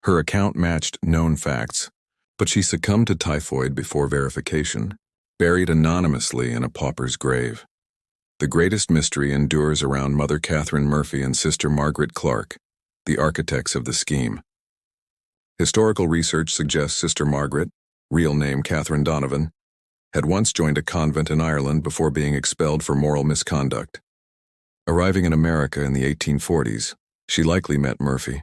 Her account matched known facts, but she succumbed to typhoid before verification, buried anonymously in a pauper's grave. The greatest mystery endures around Mother Catherine Murphy and Sister Margaret Clark, the architects of the scheme. Historical research suggests Sister Margaret, real name Catherine Donovan, had once joined a convent in Ireland before being expelled for moral misconduct. Arriving in America in the 1840s, she likely met Murphy,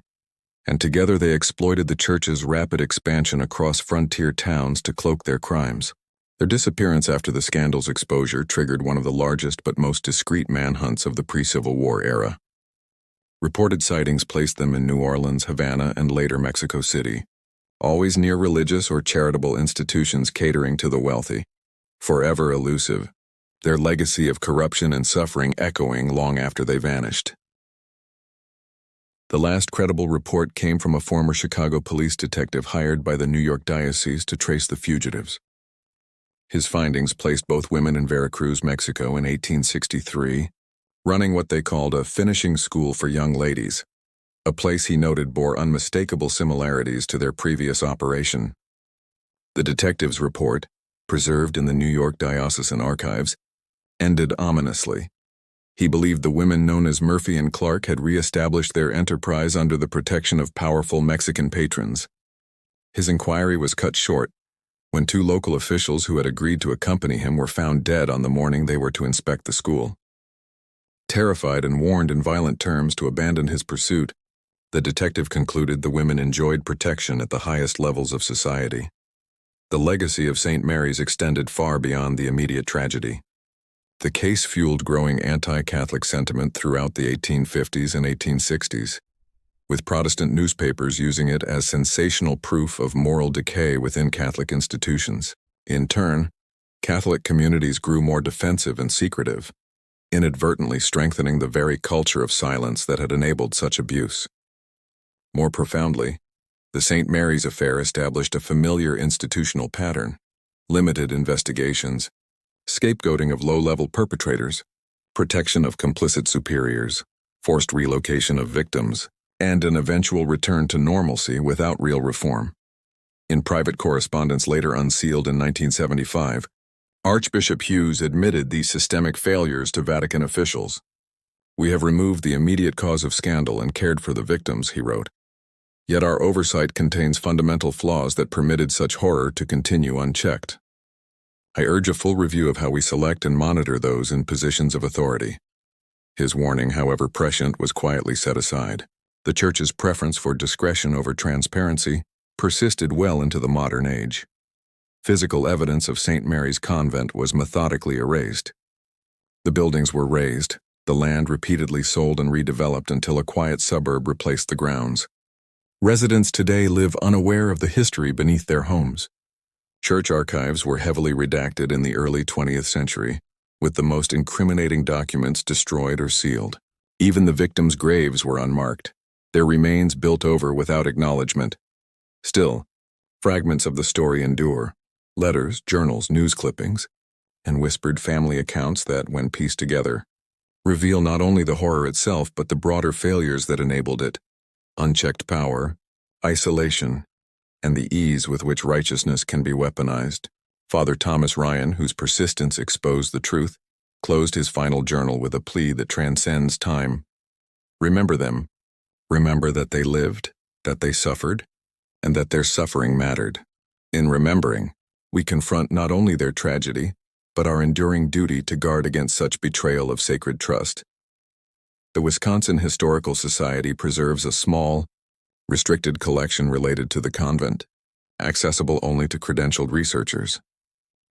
and together they exploited the church's rapid expansion across frontier towns to cloak their crimes. Their disappearance after the scandal's exposure triggered one of the largest but most discreet manhunts of the pre-Civil War era. Reported sightings placed them in New Orleans, Havana, and later Mexico City, always near religious or charitable institutions catering to the wealthy. Forever elusive, their legacy of corruption and suffering echoing long after they vanished. The last credible report came from a former Chicago police detective hired by the New York Diocese to trace the fugitives. His findings placed both women in Veracruz, Mexico in 1863, running what they called a finishing school for young ladies, a place he noted bore unmistakable similarities to their previous operation. The detective's report, preserved in the New York Diocesan Archives, ended ominously. He believed the women known as Murphy and Clark had re-established their enterprise under the protection of powerful Mexican patrons. His inquiry was cut short when two local officials who had agreed to accompany him were found dead on the morning they were to inspect the school. Terrified and warned in violent terms to abandon his pursuit, the detective concluded the women enjoyed protection at the highest levels of society. The legacy of St. Mary's extended far beyond the immediate tragedy. The case fueled growing anti-Catholic sentiment throughout the 1850s and 1860s, with Protestant newspapers using it as sensational proof of moral decay within Catholic institutions. In turn, Catholic communities grew more defensive and secretive, inadvertently strengthening the very culture of silence that had enabled such abuse. More profoundly, the St. Mary's affair established a familiar institutional pattern: limited investigations, scapegoating of low-level perpetrators, protection of complicit superiors, forced relocation of victims, and an eventual return to normalcy without real reform. In private correspondence later unsealed in 1975, Archbishop Hughes admitted these systemic failures to Vatican officials. "We have removed the immediate cause of scandal and cared for the victims," he wrote. "Yet our oversight contains fundamental flaws that permitted such horror to continue unchecked. I urge a full review of how we select and monitor those in positions of authority." His warning, however prescient, was quietly set aside. The Church's preference for discretion over transparency persisted well into the modern age. Physical evidence of St. Mary's Convent was methodically erased. The buildings were razed, the land repeatedly sold and redeveloped until a quiet suburb replaced the grounds. Residents today live unaware of the history beneath their homes. Church archives were heavily redacted in the early 20th century, with the most incriminating documents destroyed or sealed. Even the victims' graves were unmarked, their remains built over without acknowledgement. Still, fragments of the story endure: letters, journals, news clippings, and whispered family accounts that, when pieced together, reveal not only the horror itself but the broader failures that enabled it: unchecked power, isolation, and the ease with which righteousness can be weaponized. Father Thomas Ryan, whose persistence exposed the truth, closed his final journal with a plea that transcends time. Remember them. Remember that they lived, that they suffered, and that their suffering mattered. In remembering, we confront not only their tragedy, but our enduring duty to guard against such betrayal of sacred trust. The Wisconsin Historical Society preserves a small, restricted collection related to the convent, accessible only to credentialed researchers.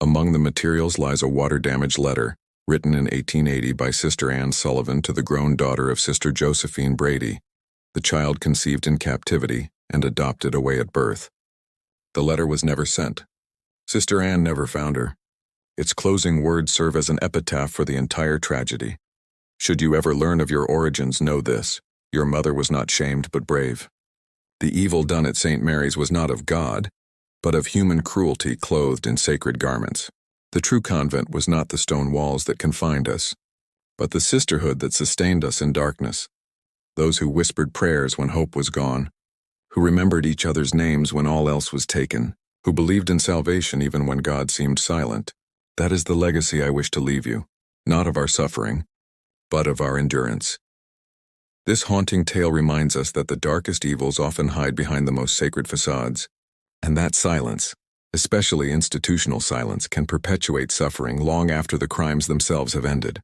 Among the materials lies a water-damaged letter, written in 1880 by Sister Anne Sullivan to the grown daughter of Sister Josephine Brady, the child conceived in captivity and adopted away at birth. The letter was never sent. Sister Anne never found her. Its closing words serve as an epitaph for the entire tragedy. "Should you ever learn of your origins, know this: your mother was not shamed but brave." The evil done at St. Mary's was not of God, but of human cruelty clothed in sacred garments. The true convent was not the stone walls that confined us, but the sisterhood that sustained us in darkness. Those who whispered prayers when hope was gone, who remembered each other's names when all else was taken, who believed in salvation even when God seemed silent. That is the legacy I wish to leave you, not of our suffering, but of our endurance. This haunting tale reminds us that the darkest evils often hide behind the most sacred facades, and that silence, especially institutional silence, can perpetuate suffering long after the crimes themselves have ended.